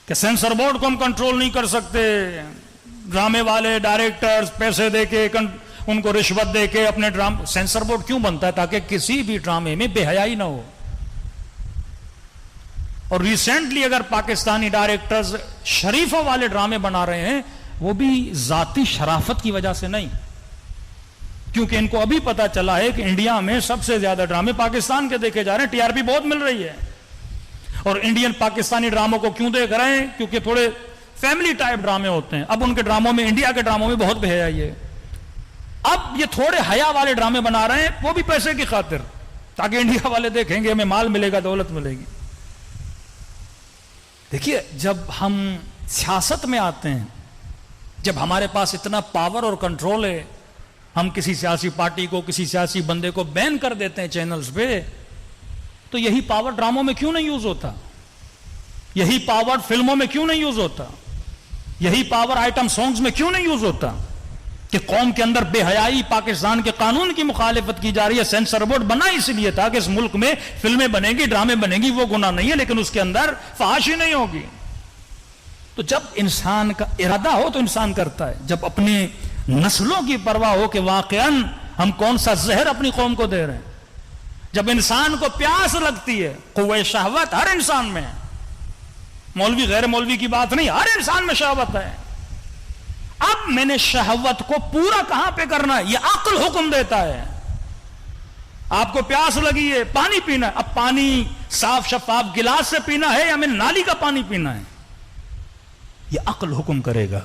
کہ سینسر بورڈ کو ہم کنٹرول نہیں کر سکتے. ڈرامے والے ڈائریکٹرز پیسے دے کے، ان کو رشوت دے کے اپنے ڈرامے. سینسر بورڈ کیوں بنتا ہے؟ تاکہ کسی بھی ڈرامے میں بے حیائی نہ ہو. اور ریسنٹلی اگر پاکستانی ڈائریکٹرز شریفوں والے ڈرامے بنا رہے ہیں، وہ بھی ذاتی شرافت کی وجہ سے نہیں، کیونکہ ان کو ابھی پتا چلا ہے کہ انڈیا میں سب سے زیادہ ڈرامے پاکستان کے دیکھے جا رہے ہیں. ٹی آر پی بہت مل رہی ہے. اور انڈین پاکستانی ڈراموں کو کیوں دیکھ رہے ہیں؟ کیونکہ تھوڑے فیملی ٹائپ ڈرامے ہوتے ہیں. اب ان کے ڈراموں میں، انڈیا کے ڈراموں میں بہت بے حیائی ہے. اب یہ تھوڑے حیا والے ڈرامے بنا رہے ہیں، وہ بھی پیسے کی خاطر، تاکہ انڈیا والے دیکھیں گے، ہمیں مال ملے گا، دولت ملے گی. دیکھیے، جب ہم سیاست میں آتے ہیں، جب ہمارے پاس اتنا پاور اور کنٹرول ہے، ہم کسی سیاسی پارٹی کو، کسی سیاسی بندے کو بین کر دیتے ہیں چینلز پہ، تو یہی پاور ڈراموں میں کیوں نہیں یوز ہوتا؟ یہی پاور فلموں میں کیوں نہیں یوز ہوتا؟ یہی پاور آئٹم سانگز میں کیوں نہیں یوز ہوتا؟ کہ قوم کے اندر بے حیائی، پاکستان کے قانون کی مخالفت کی جا رہی ہے. سینسر بورڈ بنا اس لیے تھا کہ اس ملک میں فلمیں بنے گی، ڈرامے بنے گی، وہ گناہ نہیں ہے، لیکن اس کے اندر فحاشی نہیں ہوگی. تو جب انسان کا ارادہ ہو تو انسان کرتا ہے. جب اپنی نسلوں کی پرواہ ہو کہ واقعاً ہم کون سا زہر اپنی قوم کو دے رہے ہیں، جب انسان کو پیاس لگتی ہے، قوہ شہوت ہر انسان میں، مولوی غیر مولوی کی بات نہیں، ہر انسان میں شہوت ہے. اب میں نے شہوت کو پورا کہاں پہ کرنا ہے؟ یہ عقل حکم دیتا ہے. آپ کو پیاس لگی ہے، پانی پینا. اب پانی صاف شفاف گلاس سے پینا ہے یا میں نالی کا پانی پینا ہے؟ یہ عقل حکم کرے گا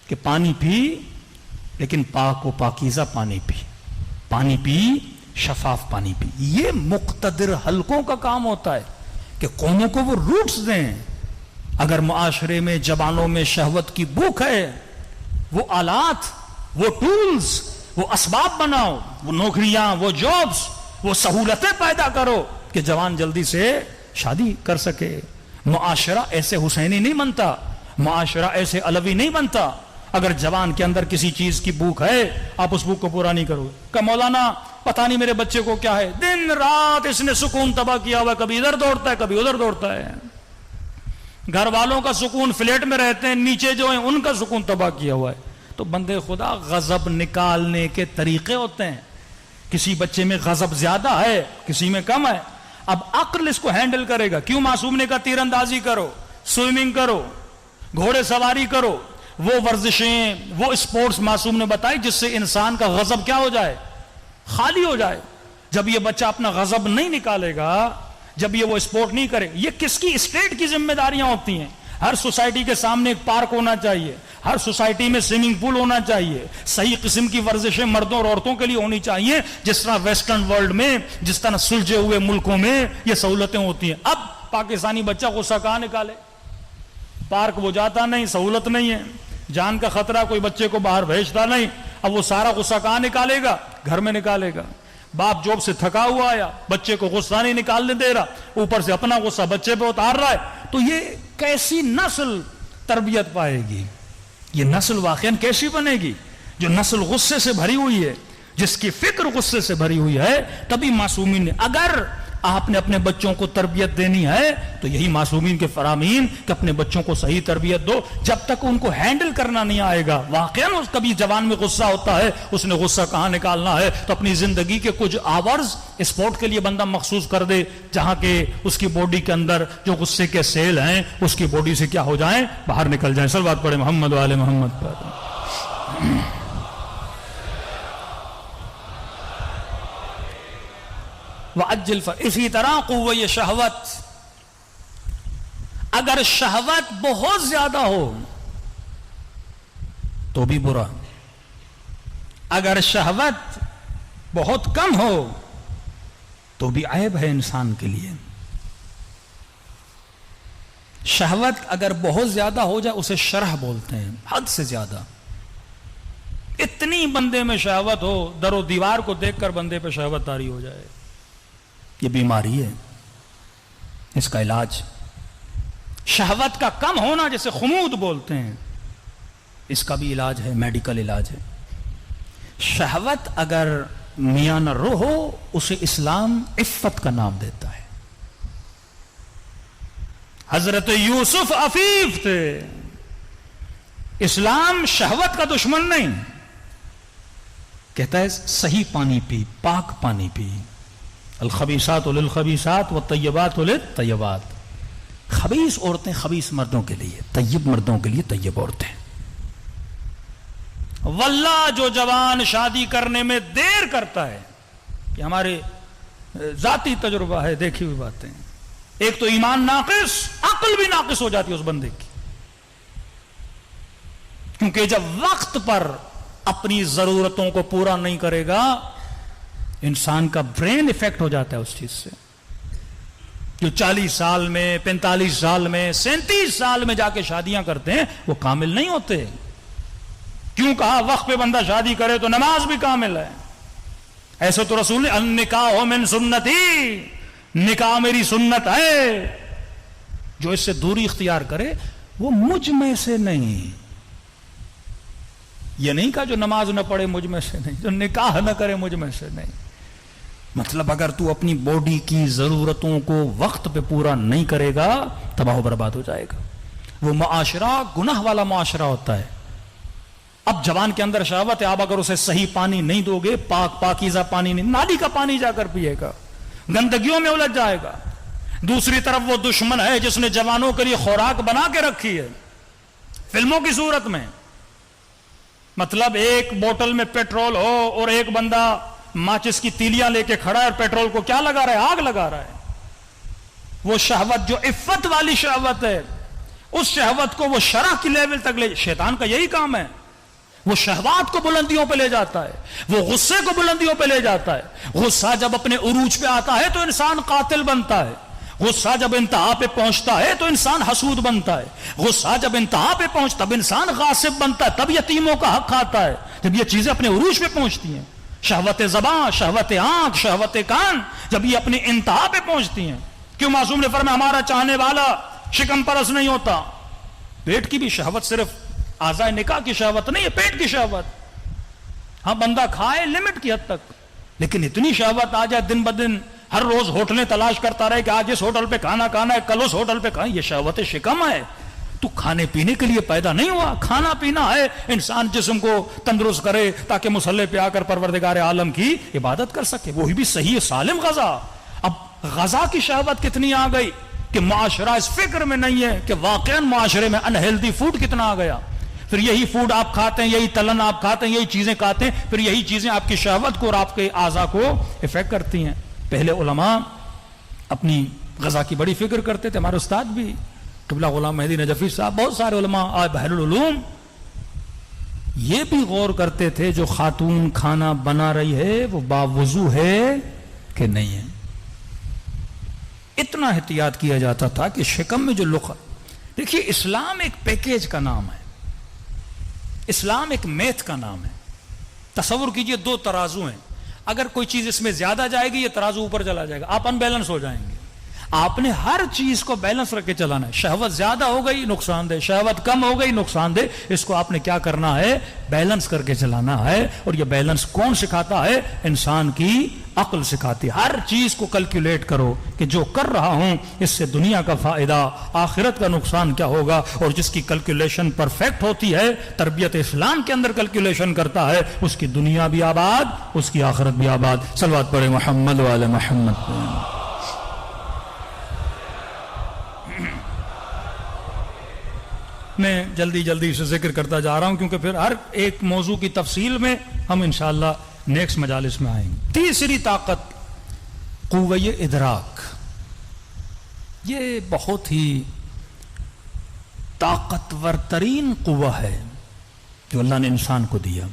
کہ پانی پی، لیکن پاک و پاکیزہ پانی پی، شفاف پانی پی۔ یہ مقتدر حلقوں کا کام ہوتا ہے کہ قوموں کو وہ روٹس دیں۔ اگر معاشرے میں جوانوں میں شہوت کی بھوک ہے، وہ آلات، وہ ٹولز، وہ اسباب بناؤ، وہ نوکریاں، وہ جابز، وہ سہولتیں پیدا کرو کہ جوان جلدی سے شادی کر سکے۔ معاشرہ ایسے حسینی نہیں بنتا، معاشرہ ایسے علوی نہیں بنتا۔ اگر جوان کے اندر کسی چیز کی بھوک ہے، آپ اس بھوک کو پورا نہیں کرو کہ مولانا پتہ نہیں میرے بچے کو کیا ہے، دن رات اس نے سکون تباہ کیا ہوا ہے، کبھی ادھر دوڑتا ہے کبھی ادھر دوڑتا ہے۔ گھر والوں کا سکون، فلیٹ میں رہتے ہیں، نیچے جو ہیں ان کا سکون تباہ کیا ہوا ہے۔ تو بندے خدا غضب نکالنے کے طریقے ہوتے ہیں، کسی بچے میں غضب زیادہ ہے، کسی میں کم ہے۔ اب عقل اس کو ہینڈل کرے گا۔ کیوں معصوم نے کہا تیر اندازی کرو، سوئمنگ کرو، گھوڑے سواری کرو، وہ ورزشیں، وہ اسپورٹس معصوم نے بتائی جس سے انسان کا غضب کیا ہو جائے، خالی ہو جائے۔ جب یہ بچہ اپنا غضب نہیں نکالے گا، جب یہ وہ اسپورٹ نہیں کرے، یہ کس کی؟ اسٹیٹ کی ذمہ داریاں ہوتی ہیں۔ ہر سوسائٹی کے سامنے ایک پارک ہونا چاہیے، ہر سوسائٹی میں سوئمنگ پول ہونا چاہیے، صحیح قسم کی ورزشیں مردوں اور عورتوں کے لیے ہونی چاہیے، جس طرح ویسٹرن ورلڈ میں، جس طرح سلجھے ہوئے ملکوں میں یہ سہولتیں ہوتی ہیں۔ اب پاکستانی بچہ غصہ کہاں نکالے؟ پارک وہ جاتا نہیں، سہولت نہیں ہے، جان کا خطرہ، کوئی بچے کو باہر بھیجتا نہیں۔ اب وہ سارا غصہ کہاں نکالے گا؟ گھر میں نکالے گا۔ باپ جاب سے تھکا ہوا آیا، بچے کو غصہ نہیں نکالنے دے رہا، اوپر سے اپنا غصہ بچے پہ اتار رہا ہے، تو یہ کیسی نسل تربیت پائے گی؟ یہ نسل واقعاً کیسی بنے گی؟ جو نسل غصے سے بھری ہوئی ہے، جس کی فکر غصے سے بھری ہوئی ہے۔ تبھی معصومین نے، اگر آپ نے اپنے بچوں کو تربیت دینی ہے تو یہی معصومین کے فرامین کہ اپنے بچوں کو صحیح تربیت دو۔ جب تک ان کو ہینڈل کرنا نہیں آئے گا، واقعاً کبھی جوان میں غصہ ہوتا ہے، اس نے غصہ کہاں نکالنا ہے، تو اپنی زندگی کے کچھ آورز اسپورٹ کے لیے بندہ مخصوص کر دے، جہاں کہ اس کی باڈی کے اندر جو غصے کے سیل ہیں اس کی باڈی سے کیا ہو جائیں، باہر نکل جائیں۔ صلوات پڑھیں محمد و آل محمد پر۔ وَعَجِّلْ اسی طرح قوّہ شہوت، اگر شہوت بہت زیادہ ہو تو بھی برا، اگر شہوت بہت کم ہو تو بھی عیب ہے انسان کے لیے۔ شہوت اگر بہت زیادہ ہو جائے اسے شرح بولتے ہیں، حد سے زیادہ۔ اتنی بندے میں شہوت ہو، در و دیوار کو دیکھ کر بندے پہ شہوت طاری ہو جائے، یہ بیماری ہے، اس کا علاج۔ شہوت کا کم ہونا جسے خمود بولتے ہیں، اس کا بھی علاج ہے، میڈیکل علاج ہے۔ شہوت اگر میاں نہ رو ہو اسے اسلام عفت کا نام دیتا ہے۔ حضرت یوسف عفیف تھے، اسلام شہوت کا دشمن نہیں، کہتا ہے صحیح پانی پی، پاک پانی پی۔ الخبیثات للخبیثات والطیبات للطیبات، خبیث عورتیں خبیث مردوں کے لیے، طیب مردوں کے لیے طیب عورتیں۔ واللہ جو جوان شادی کرنے میں دیر کرتا ہے، کہ ہمارے ذاتی تجربہ ہے، دیکھی ہوئی باتیں، ایک تو ایمان ناقص، عقل بھی ناقص ہو جاتی ہے اس بندے کی، کیونکہ جب وقت پر اپنی ضرورتوں کو پورا نہیں کرے گا انسان کا برین افیکٹ ہو جاتا ہے اس چیز سے۔ جو 40 سال میں، 45 سال میں، 37 سال میں جا کے شادیاں کرتے ہیں وہ کامل نہیں ہوتے۔ کیوں کہا وقت پہ بندہ شادی کرے تو نماز بھی کامل ہے؟ ایسے تو رسول نے النکاح من سنتی، نکاح میری سنت ہے، جو اس سے دوری اختیار کرے وہ مجھ میں سے نہیں۔ یہ نہیں کہا جو نماز نہ پڑھے مجھ میں سے نہیں، جو نکاح نہ کرے مجھ میں سے نہیں۔ مطلب اگر تو اپنی باڈی کی ضرورتوں کو وقت پہ پورا نہیں کرے گا تباہ و برباد ہو جائے گا۔ وہ معاشرہ گناہ والا معاشرہ ہوتا ہے۔ اب جوان کے اندر شہوت ہے، آپ اگر اسے صحیح پانی نہیں دو گے، پاک پاکیزہ پانی نہیں، نالی کا پانی جا کر پیے گا، گندگیوں میں الجھ جائے گا۔ دوسری طرف وہ دشمن ہے جس نے جوانوں کے لیے خوراک بنا کے رکھی ہے فلموں کی صورت میں۔ مطلب ایک بوتل میں پیٹرول ہو اور ایک بندہ ماچس کی تیلیاں لے کے کھڑا ہے اور پیٹرول کو کیا لگا رہا ہے؟ آگ لگا رہا ہے۔ وہ شہوت جو عفت والی شہوت ہے، اس شہوت کو وہ شرع کی لیول تک لے، شیطان کا یہی کام ہے، وہ شہوات کو بلندیوں پہ لے جاتا ہے، وہ غصے کو بلندیوں پہ لے جاتا ہے۔ غصہ جب اپنے عروج پہ آتا ہے تو انسان قاتل بنتا ہے، غصہ جب انتہا پہ پہنچتا ہے تو انسان حسود بنتا ہے، غصہ جب انتہا پہ پہنچتا تب انسان غاصب بنتا ہے، تب یتیموں کا حق کھاتا ہے، جب یہ چیزیں اپنے عروج پہ پہنچتی ہیں۔ شہوت زبان، شہوت آنکھ، شہوت کان جب یہ اپنی انتہا پہ پہنچتی ہیں، کیوں معصوم نے فرمایا ہمارا چاہنے والا شکم پرست نہیں ہوتا۔ پیٹ کی بھی شہوت صرف اعضائے نکاح کی شہوت نہیں ہے، پیٹ کی شہوت، ہاں بندہ کھائے لمٹ کی حد تک، لیکن اتنی شہوت آ جائے دن بدن ہر روز ہوٹلیں تلاش کرتا رہے کہ آج اس ہوٹل پہ کھانا کھانا ہے، کل اس ہوٹل پہ کھانا، یہ شہوت شکم ہے۔ تو کھانے پینے کے لیے پیدا نہیں ہوا، کھانا پینا ہے انسان جسم کو تندرست کرے تاکہ مصلی پہ آ کر پروردگار عالم کی عبادت کر سکے، وہی بھی صحیح سالم غذا۔ اب غذا کی شہوت کتنی آ گئی کہ معاشرہ اس فکر میں نہیں ہے کہ واقعاً معاشرے میں انہیلدی فوڈ کتنا آ گیا، پھر یہی فوڈ آپ کھاتے ہیں، یہی تلن آپ کھاتے ہیں، یہی چیزیں کھاتے ہیں، پھر یہی چیزیں آپ کی شہوت کو اور آپ کے اعضاء کو افیکٹ کرتی ہیں۔ پہلے علماء اپنی غذا کی بڑی فکر کرتے تھے، ہمارے استاد بھی قبلہ غلام مہدی نجفی صاحب، بہت سارے علماء، بحر العلوم، یہ بھی غور کرتے تھے جو خاتون کھانا بنا رہی ہے وہ باوضو ہے کہ نہیں ہے۔ اتنا احتیاط کیا جاتا تھا کہ شکم میں جو دیکھیے اسلام ایک پیکیج کا نام ہے، اسلام ایک میتھ کا نام ہے۔ تصور کیجئے دو ترازو ہیں، اگر کوئی چیز اس میں زیادہ جائے گی یہ ترازو اوپر چلا جائے گا، آپ ان بیلنس ہو جائیں گے۔ آپ نے ہر چیز کو بیلنس رکھ کے چلانا ہے، شہوت زیادہ ہو گئی نقصان دہ، شہوت کم ہو گئی نقصان دہ، اس کو آپ نے کیا کرنا ہے، بیلنس کر کے چلانا ہے۔ اور یہ بیلنس کون سکھاتا ہے؟ انسان کی عقل سکھاتی ہے۔ ہر چیز کو کیلکولیٹ کرو کہ جو کر رہا ہوں اس سے دنیا کا فائدہ، آخرت کا نقصان کیا ہوگا، اور جس کی کیلکولیشن پرفیکٹ ہوتی ہے، تربیت اسلام کے اندر کیلکولیشن کرتا ہے، اس کی دنیا بھی آباد، اس کی آخرت بھی آباد۔ صلوات پڑھے محمد وعلی محمد۔ میں جلدی سے ذکر کرتا جا رہا ہوں کیونکہ پھر ہر ایک موضوع کی تفصیل میں ہم انشاءاللہ نیکسٹ مجالس میں آئیں گے۔ تیسری طاقت قوہ ادراک، یہ بہت ہی طاقتور ترین قوہ ہے جو اللہ نے انسان کو دیا۔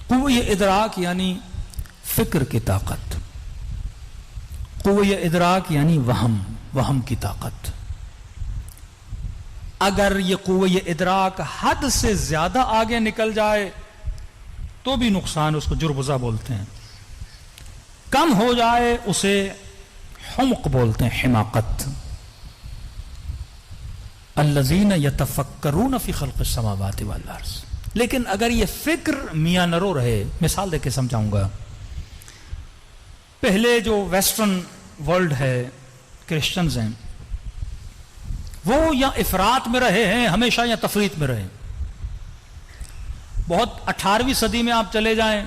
قوہ ادراک یعنی فکر کی طاقت، قوہ ادراک یعنی وہم کی طاقت۔ اگر یہ قوہ ادراک حد سے زیادہ آگے نکل جائے تو بھی نقصان، اس کو جربزہ بولتے ہیں، کم ہو جائے اسے حمق بولتے ہیں، حماقت۔ الذین یتفکرون فی خلق السماوات والارض۔ لیکن اگر یہ فکر میاں نرو رہے، مثال دے کے سمجھاؤں گا، پہلے جو ویسٹرن ورلڈ ہے، کرسچنز ہیں، وہ یا افراط میں رہے ہیں ہمیشہ یا تفریط میں رہے۔ بہت 18ویں صدی میں آپ چلے جائیں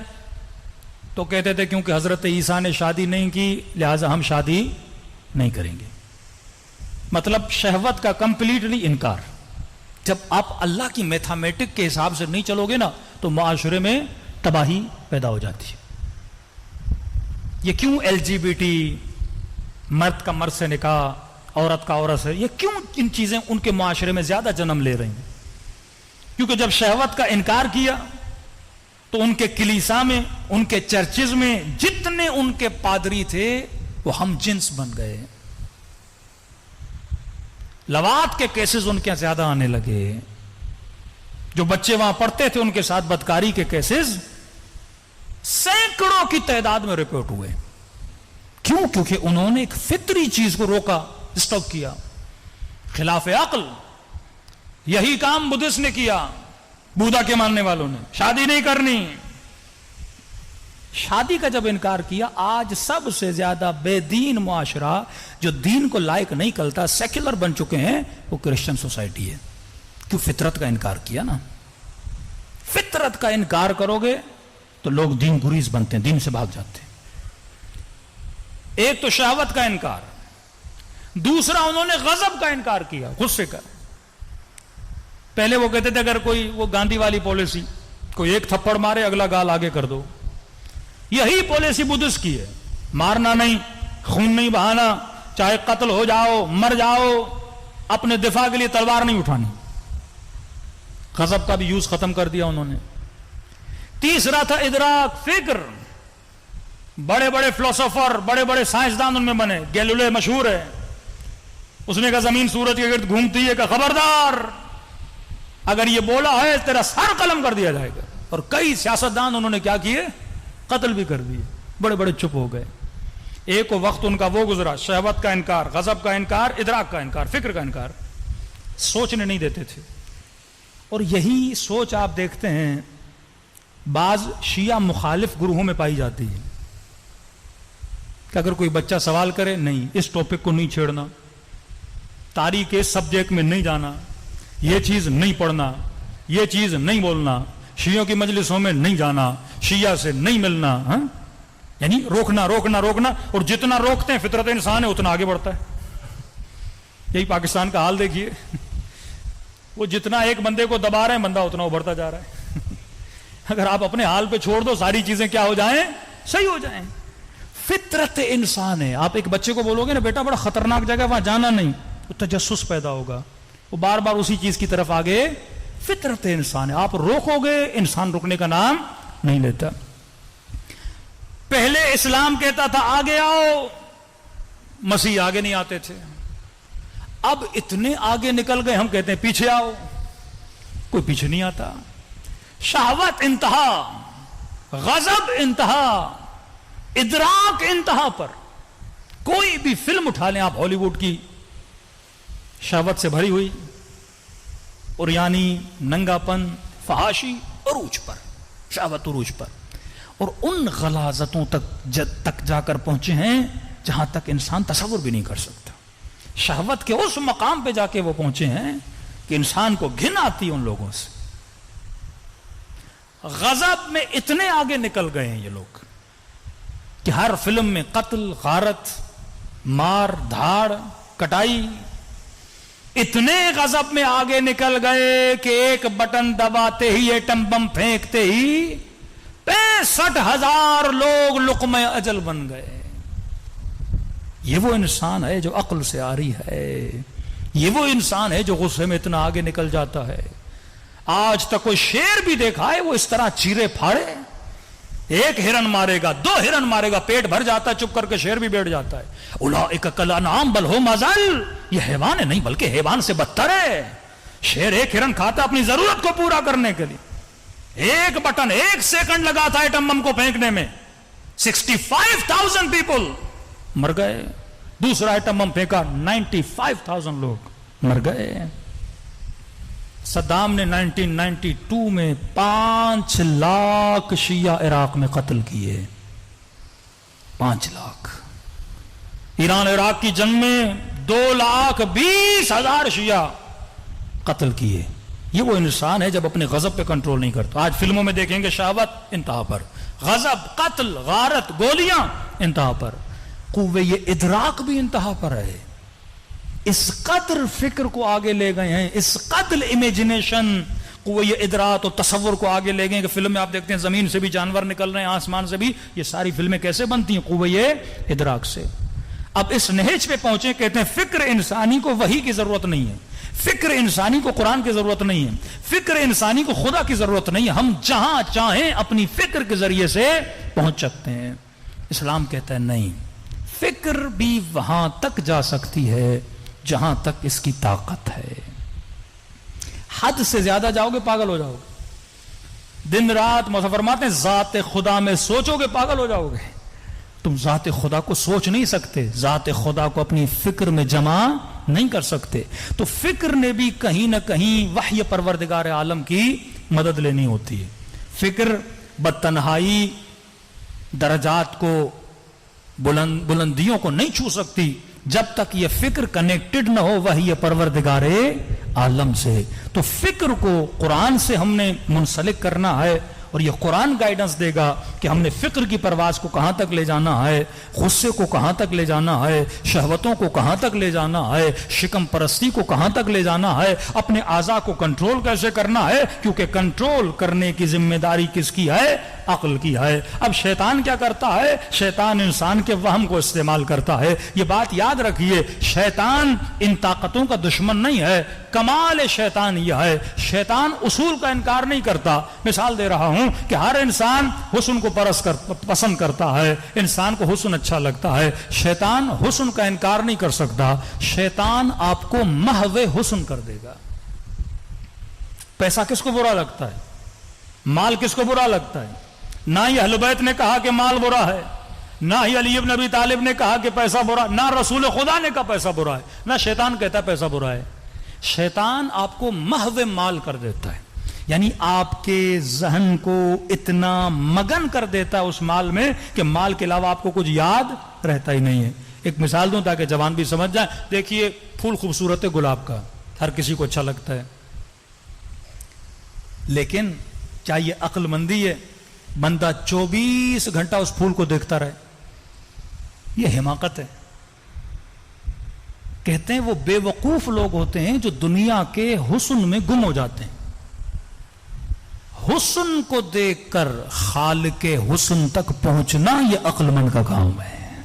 تو کہتے تھے کیونکہ حضرت عیسیٰ نے شادی نہیں کی لہٰذا ہم شادی نہیں کریں گے، مطلب شہوت کا کمپلیٹلی انکار۔ جب آپ اللہ کی میتھمیٹک کے حساب سے نہیں چلو گے نا تو معاشرے میں تباہی پیدا ہو جاتی ہے۔ یہ کیوں LGBT، مرد کا مرد سے نکاح، عورت کا عورت سے، یہ کیوں ان چیزیں ان کے معاشرے میں زیادہ جنم لے رہی ہیں؟ کیونکہ جب شہوت کا انکار کیا تو ان کے کلیسا میں، ان کے چرچز میں جتنے ان کے پادری تھے وہ ہم جنس بن گئے، لواط کے کیسز ان کے زیادہ آنے لگے، جو بچے وہاں پڑھتے تھے ان کے ساتھ بدکاری کے کیسز سینکڑوں کی تعداد میں رپورٹ ہوئے۔ کیوں؟ کیونکہ انہوں نے ایک فطری چیز کو روکا، اسٹاپ کیا، خلاف عقل۔ یہی کام بدھسٹ نے کیا، بودا کے ماننے والوں نے، شادی نہیں کرنی۔ شادی کا جب انکار کیا، آج سب سے زیادہ بے دین معاشرہ جو دین کو لائق نہیں کرتا، سیکولر بن چکے ہیں، وہ کرسچن سوسائٹی ہے۔ کیوں؟ فطرت کا انکار کیا نا۔ فطرت کا انکار کرو گے تو لوگ دین گریز بنتے ہیں، دین سے بھاگ جاتے ہیں۔ ایک تو شہوت کا انکار، دوسرا انہوں نے غضب کا انکار کیا، غصے کا۔ پہلے وہ کہتے تھے اگر کوئی وہ گاندھی والی پالیسی، کوئی ایک تھپڑ مارے اگلا گال آگے کر دو، یہی پالیسی بدھسٹ کی ہے، مارنا نہیں، خون نہیں بہانا، چاہے قتل ہو جاؤ مر جاؤ اپنے دفاع کے لیے تلوار نہیں اٹھانی. غضب کا بھی یوز ختم کر دیا انہوں نے. تیسرا تھا ادراک، فکر. بڑے بڑے فلسفر بڑے بڑے سائنسدان ان میں بنے. گیلیلو مشہور ہے، اس نے کہا زمین سورج کے گرد گھومتی ہے، کہ خبردار اگر یہ بولا ہے تیرا سر قلم کر دیا جائے گا. اور کئی سیاستدان انہوں نے کیا کیے، قتل بھی کر دیے. بڑے بڑے چپ ہو گئے. ایک وقت ان کا وہ گزرا، شہوت کا انکار، غضب کا انکار، ادراک کا انکار، فکر کا انکار. سوچنے نہیں دیتے تھے. اور یہی سوچ آپ دیکھتے ہیں بعض شیعہ مخالف گروہوں میں پائی جاتی ہے کہ اگر کوئی بچہ سوال کرے، نہیں اس ٹاپک کو نہیں چھیڑنا، تاریخ کے سبجیکٹ میں نہیں جانا، یہ چیز نہیں پڑھنا، یہ چیز نہیں بولنا، شیعوں کی مجلسوں میں نہیں جانا، شیعہ سے نہیں ملنا. ہاں یعنی روکنا روکنا روکنا. اور جتنا روکتے ہیں فطرت انسان ہے اتنا آگے بڑھتا ہے. یہی پاکستان کا حال دیکھیے، وہ جتنا ایک بندے کو دبا رہے ہیں بندہ اتنا ابھرتا جا رہا ہے. اگر آپ اپنے حال پہ چھوڑ دو ساری چیزیں کیا ہو جائیں، صحیح ہو جائیں. فطرت انسان ہے. آپ ایک بچے کو بولو گے نا بیٹا بڑا خطرناک جگہ وہاں جانا نہیں، تو تجسس پیدا ہوگا، وہ بار بار اسی چیز کی طرف آگے. فطرت انسان ہے. آپ روکو گے انسان رکنے کا نام نہیں لیتا. پہلے اسلام کہتا تھا آگے آؤ، مسیح آگے نہیں آتے تھے. اب اتنے آگے نکل گئے ہم کہتے ہیں پیچھے آؤ، کوئی پیچھے نہیں آتا. شہوت انتہا، غضب انتہا، ادراک انتہا پر. کوئی بھی فلم اٹھا لیں آپ ہالی ووڈ کی، شہوت سے بھری ہوئی، اور یعنی ننگا پن، فحاشی عروج پر، شہوت عروج پر. اور ان غلاظتوں تک جا کر پہنچے ہیں جہاں تک انسان تصور بھی نہیں کر سکتا. شہوت کے اس مقام پہ جا کے وہ پہنچے ہیں کہ انسان کو گھن آتی ان لوگوں سے. غضب میں اتنے آگے نکل گئے ہیں یہ لوگ کہ ہر فلم میں قتل، غارت، مار دھاڑ، کٹائی. اتنے غضب میں آگے نکل گئے کہ ایک بٹن دباتے ہی، ایٹم بم پھینکتے ہی 65,000 لوگ لقمہ اجل بن گئے. یہ وہ انسان ہے جو عقل سے عاری ہے. یہ وہ انسان ہے جو غصے میں اتنا آگے نکل جاتا ہے. آج تک کوئی شیر بھی دیکھا ہے وہ اس طرح چیرے پھاڑے؟ ایک ہرن مارے گا، 2 ہرن مارے گا، پیٹ بھر جاتا ہے، چپ کر کے شیر بھی بیٹھ جاتا ہے. اولئک کالانعام بل ھم اضل. یہ حیوان ہے نہیں بلکہ حیوان سے بدتر ہے. شیر ایک ہرن کھاتا اپنی ضرورت کو پورا کرنے کے لیے. ایک بٹن 1 سیکنڈ لگا تھا ایٹم بم کو پھینکنے میں، 65,000 پیپل مر گئے. دوسرا ایٹم بم پھینکا، 95,000 لوگ مر گئے. صدام نے 1992 میں 5 لاکھ شیعہ عراق میں قتل کیے. 5 لاکھ. ایران عراق کی جنگ میں 2,20,000 شیعہ قتل کیے. یہ وہ انسان ہے جب اپنے غضب پہ کنٹرول نہیں کرتا. آج فلموں میں دیکھیں گے شہوت انتہا پر، غضب، قتل، غارت، گولیاں انتہا پر. قوے یہ ادراک بھی انتہا پر ہے. اس قدر فکر کو آگے لے گئے ہیں، اس قدر امیجنیشن، قوہ ادراک اور تصور کو آگے لے گئے کہ فلم میں آپ دیکھتے ہیں زمین سے بھی جانور نکل رہے ہیں، آسمان سے بھی. یہ ساری فلمیں کیسے بنتی ہیں؟ قوہ ادراک سے. اب اس نہج پہ پہنچے، کہتے ہیں فکر انسانی کو وحی کی ضرورت نہیں ہے، فکر انسانی کو قرآن کی ضرورت نہیں ہے، فکر انسانی کو خدا کی ضرورت نہیں ہے. ہم جہاں چاہیں اپنی فکر کے ذریعے سے پہنچ سکتے ہیں. اسلام کہتا ہے نہیں، فکر بھی وہاں تک جا سکتی ہے جہاں تک اس کی طاقت ہے. حد سے زیادہ جاؤ گے پاگل ہو جاؤ گے. دن رات مولانا فرماتے ہیں ذات خدا میں سوچو گے پاگل ہو جاؤ گے. تم ذات خدا کو سوچ نہیں سکتے، ذات خدا کو اپنی فکر میں جمع نہیں کر سکتے. تو فکر نے بھی کہیں نہ کہیں وحی پروردگار عالم کی مدد لینی ہوتی ہے. فکر بتنہائی درجات کو، بلندیوں کو نہیں چھو سکتی جب تک یہ فکر کنیکٹڈ نہ ہو وحی پروردگار عالم سے. تو فکر کو قرآن سے ہم نے منسلک کرنا ہے، اور یہ قرآن گائیڈنس دے گا کہ ہم نے فکر کی پرواز کو کہاں تک لے جانا ہے، غصے کو کہاں تک لے جانا ہے، شہوتوں کو کہاں تک لے جانا ہے، شکم پرستی کو کہاں تک لے جانا ہے، اپنے اعضاء کو کنٹرول کیسے کرنا ہے. کیونکہ کنٹرول کرنے کی ذمہ داری کس کی ہے؟ عقل کی ہے۔ اب شیطان کیا کرتا ہے؟ شیطان انسان کے وہم کو استعمال کرتا ہے۔ یہ بات یاد رکھیے، شیطان ان طاقتوں کا دشمن نہیں ہے، کمال شیطان یہ ہے، شیطان اصول کا انکار نہیں کرتا۔ مثال دے رہا ہوں کہ ہر انسان حسن کو پسند کرتا ہے، انسان کو حسن اچھا لگتا ہے، شیطان حسن کا انکار نہیں کر سکتا۔ شیطان آپ کو محو حسن کر دے گا۔ پیسہ کس کو برا لگتا ہے؟ مال کس کو برا لگتا ہے؟ نہ ہی اہل بیت نے کہا کہ مال برا ہے، نہ ہی علی بن ابی طالب نے کہا کہ پیسہ برا، نہ رسول خدا نے کہا پیسہ برا ہے، نہ شیطان کہتا ہے پیسہ برا ہے۔ شیطان آپ کو محو مال کر دیتا ہے، یعنی آپ کے ذہن کو اتنا مگن کر دیتا ہے اس مال میں کہ مال کے علاوہ آپ کو کچھ یاد رہتا ہی نہیں ہے۔ ایک مثال دوں تاکہ جوان بھی سمجھ جائیں۔ دیکھیے پھول خوبصورت ہے گلاب کا، ہر کسی کو اچھا لگتا ہے، لیکن کیا یہ عقل مندی ہے بندہ 24 گھنٹہ اس پھول کو دیکھتا رہے؟ یہ حماقت ہے۔ کہتے ہیں وہ بے وقوف لوگ ہوتے ہیں جو دنیا کے حسن میں گم ہو جاتے ہیں۔ حسن کو دیکھ کر خالق حسن تک پہنچنا یہ عقل مند کا کام ہے۔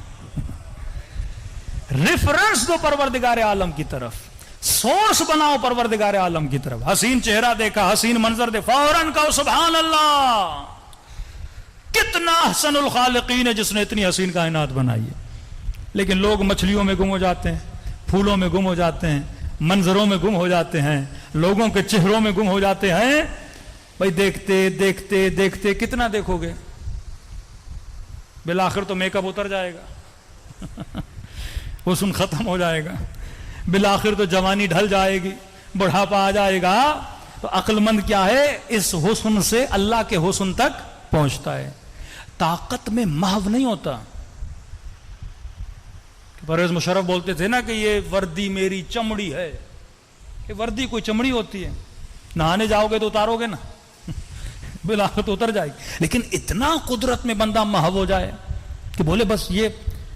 ریفرنس دو پروردگار عالم کی طرف، سورس بناؤ پروردگار عالم کی طرف۔ حسین چہرہ دیکھا، حسین منظر دے، فوراً کہو سبحان اللہ، کتنا احسن الخالقین ہے جس نے اتنی حسین کائنات بنائی ہے۔ لیکن لوگ مچھلیوں میں گم ہو جاتے ہیں، پھولوں میں گم ہو جاتے ہیں، منظروں میں گم ہو جاتے ہیں، لوگوں کے چہروں میں گم ہو جاتے ہیں۔ بھائی دیکھتے دیکھتے دیکھتے کتنا دیکھو گے؟ بالآخر تو میک اپ اتر جائے گا، حسن ختم ہو جائے گا، بالآخر تو جوانی ڈھل جائے گی، بڑھاپا آ جائے گا۔ تو عقل مند کیا ہے؟ اس حسن سے اللہ کے حسن تک پہنچتا ہے، طاقت میں محو نہیں ہوتا۔ پرویز مشرف بولتے تھے نا کہ یہ وردی میری چمڑی ہے۔ کہ وردی کوئی چمڑی ہوتی ہے؟ نہانے جاؤ گے تو اتارو گے نا، بالآخر تو اتر جائے گی۔ لیکن اتنا قدرت میں بندہ محو ہو جائے کہ بولے بس یہ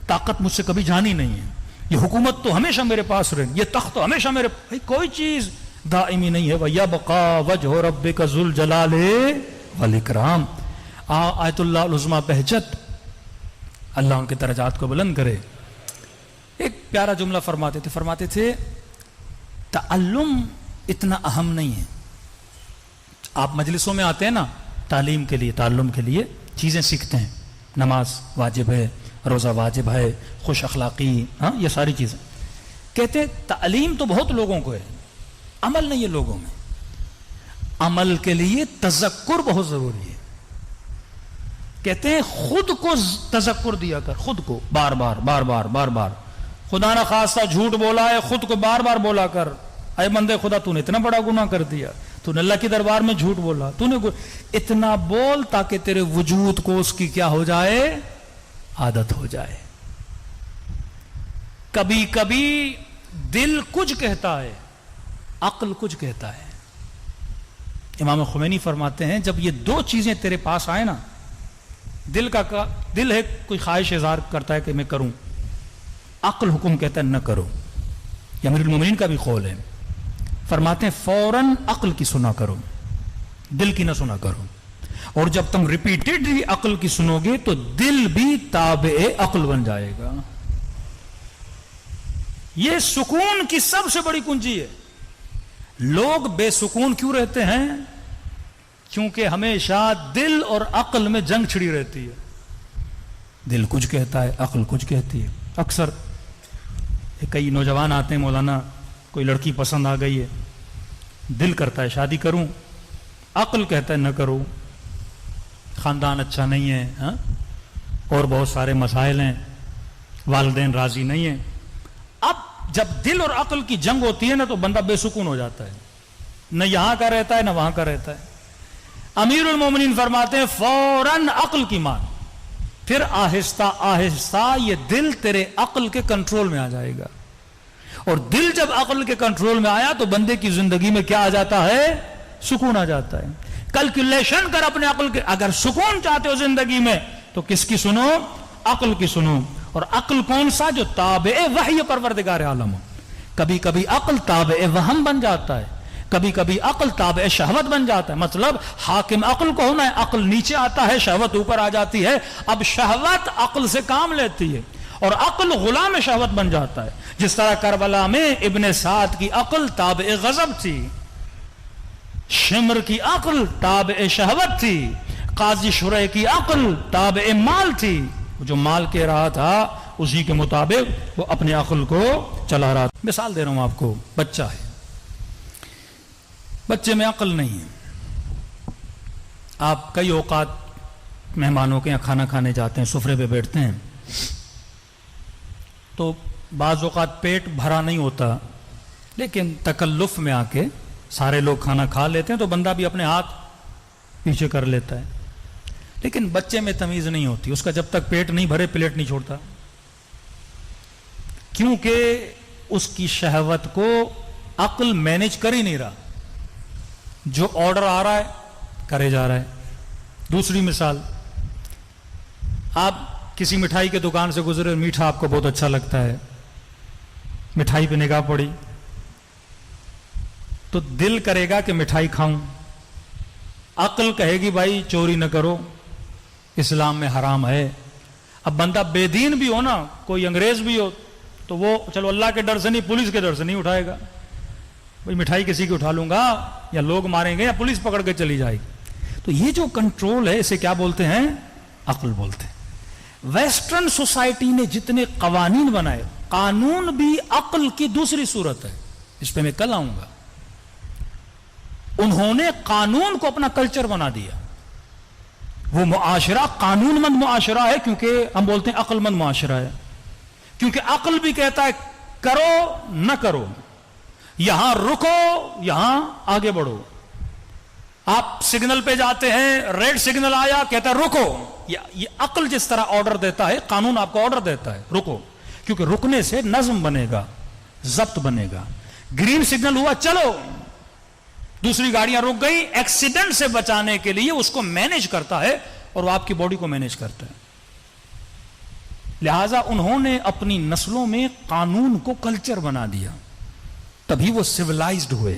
طاقت مجھ سے کبھی جانی نہیں ہے، یہ حکومت تو ہمیشہ میرے پاس رہے، یہ تخت تو ہمیشہ میرے، بھائی کوئی چیز دائمی نہیں ہے۔ وَيَبْقَى وَجْهُ رَبِّكَ ذُو الْجَلَالِ وَالْإِكْرَامِ۔ آیت اللہ العظمیٰ بہجت، اللہ ان کے درجات کو بلند کرے۔ ایک پیارا جملہ فرماتے تھے تعلم اتنا اہم نہیں ہے۔ آپ مجلسوں میں آتے ہیں نا تعلیم کے لیے، تعلم کے لیے چیزیں سیکھتے ہیں، نماز واجب ہے، روزہ واجب ہے، خوش اخلاقی، ہاں یہ ساری چیزیں۔ کہتے ہیں تعلیم تو بہت لوگوں کو ہے، عمل نہیں ہے لوگوں میں۔ عمل کے لیے تذکر بہت ضروری ہے۔ کہتے ہیں خود کو تذکر دیا کر، خود کو بار بار بار بار بار بار۔ خدا نہ خواستہ جھوٹ بولا ہے، خود کو بار بار بولا کر، اے بندے خدا تو نے اتنا بڑا گناہ کر دیا، تو نے اللہ کے دربار میں جھوٹ بولا، تو نے اتنا بول تاکہ تیرے وجود کو اس کی کیا ہو جائے؟ عادت ہو جائے۔ کبھی کبھی دل کچھ کہتا ہے، عقل کچھ کہتا ہے۔ امام خمینی فرماتے ہیں جب یہ دو چیزیں تیرے پاس آئے نا، دل ہے کوئی خواہش اظہار کرتا ہے کہ میں کروں، عقل حکم کہتا ہے نہ کرو۔ یہ امیر المومنین کا بھی قول ہے، فرماتے ہیں فوراً عقل کی سنا کرو، دل کی نہ سنا کرو۔ اور جب تم ریپیٹڈلی عقل کی سنو گے تو دل بھی تابع عقل بن جائے گا۔ یہ سکون کی سب سے بڑی کنجی ہے۔ لوگ بے سکون کیوں رہتے ہیں؟ کیونکہ ہمیشہ دل اور عقل میں جنگ چھڑی رہتی ہے۔ دل کچھ کہتا ہے، عقل کچھ کہتی ہے۔ اکثر کئی نوجوان آتے ہیں، مولانا کوئی لڑکی پسند آ گئی ہے، دل کرتا ہے شادی کروں، عقل کہتا ہے نہ کرو، خاندان اچھا نہیں ہے، ہاں اور بہت سارے مسائل ہیں، والدین راضی نہیں ہیں۔ اب جب دل اور عقل کی جنگ ہوتی ہے نا تو بندہ بے سکون ہو جاتا ہے، نہ یہاں کا رہتا ہے نہ وہاں کا رہتا ہے۔ امیر المومنین فرماتے ہیں فوراً عقل کی مان، پھر آہستہ آہستہ یہ دل تیرے عقل کے کنٹرول میں آ جائے گا، اور دل جب عقل کے کنٹرول میں آیا تو بندے کی زندگی میں کیا آ جاتا ہے؟ سکون آ جاتا ہے۔ کیلکولیشن کر اپنے عقل کے، اگر سکون چاہتے ہو زندگی میں تو کس کی سنو؟ عقل کی سنو۔ اور عقل کون سا؟ جو تابع وحی پروردگار عالم ہو۔ کبھی کبھی عقل تابع وہم بن جاتا ہے، کبھی کبھی عقل تابع شہوت بن جاتا ہے، مطلب حاکم عقل کو ہونا ہے، عقل نیچے آتا ہے، شہوت اوپر آ جاتی ہے، اب شہوت عقل سے کام لیتی ہے اور عقل غلام شہوت بن جاتا ہے. جس طرح کربلا میں ابن سعد کی عقل تابع غضب تھی، شمر کی عقل تابع شہوت تھی، قاضی شرح کی عقل تابع مال تھی، جو مال کہہ رہا تھا اسی کے مطابق وہ اپنے عقل کو چلا رہا تھا. مثال دے رہا ہوں آپ کو، بچہ ہے، بچے میں عقل نہیں ہے. آپ کئی اوقات مہمانوں کے یہاں کھانا کھانے جاتے ہیں، سفرے پہ بیٹھتے ہیں تو بعض اوقات پیٹ بھرا نہیں ہوتا، لیکن تکلف میں آ کے سارے لوگ کھانا کھا لیتے ہیں تو بندہ بھی اپنے ہاتھ پیچھے کر لیتا ہے. لیکن بچے میں تمیز نہیں ہوتی، اس کا جب تک پیٹ نہیں بھرے پلیٹ نہیں چھوڑتا، کیونکہ اس کی شہوت کو عقل مینج کر ہی نہیں رہا، جو آرڈر آ رہا ہے کرے جا رہا ہے. دوسری مثال، آپ کسی مٹھائی کے دکان سے گزرے، میٹھا آپ کو بہت اچھا لگتا ہے، مٹھائی پہ نگاہ پڑی تو دل کرے گا کہ مٹھائی کھاؤں، عقل کہے گی بھائی چوری نہ کرو، اسلام میں حرام ہے. اب بندہ بے دین بھی ہو نا، کوئی انگریز بھی ہو، تو وہ چلو اللہ کے ڈر سے نہیں، پولیس کے ڈر سے نہیں اٹھائے گا، بھائی مٹھائی کسی کی اٹھا لوں گا یا لوگ ماریں گے یا پولیس پکڑ کے چلی جائے گی. تو یہ جو کنٹرول ہے اسے کیا بولتے ہیں؟ عقل بولتے ہیں. ویسٹرن سوسائٹی نے جتنے قوانین بنائے، قانون بھی عقل کی دوسری صورت ہے، اس پہ میں کل آؤں گا. انہوں نے قانون کو اپنا کلچر بنا دیا. وہ معاشرہ قانون مند معاشرہ ہے کیونکہ ہم بولتے ہیں عقل مند معاشرہ ہے، کیونکہ عقل بھی کہتا ہے کرو نہ کرو، یہاں رکو یہاں آگے بڑھو. آپ سگنل پہ جاتے ہیں، ریڈ سگنل آیا، کہتا ہے رکو. یہ عقل جس طرح آرڈر دیتا ہے، قانون آپ کو آرڈر دیتا ہے رکو، کیونکہ رکنے سے نظم بنے گا، ضبط بنے گا. گرین سگنل ہوا چلو، دوسری گاڑیاں رک گئی، ایکسیڈنٹ سے بچانے کے لیے اس کو مینج کرتا ہے اور وہ آپ کی باڈی کو مینج کرتا ہے. لہذا انہوں نے اپنی نسلوں میں قانون کو کلچر بنا دیا، تبھی وہ سیولائزڈ ہوئے،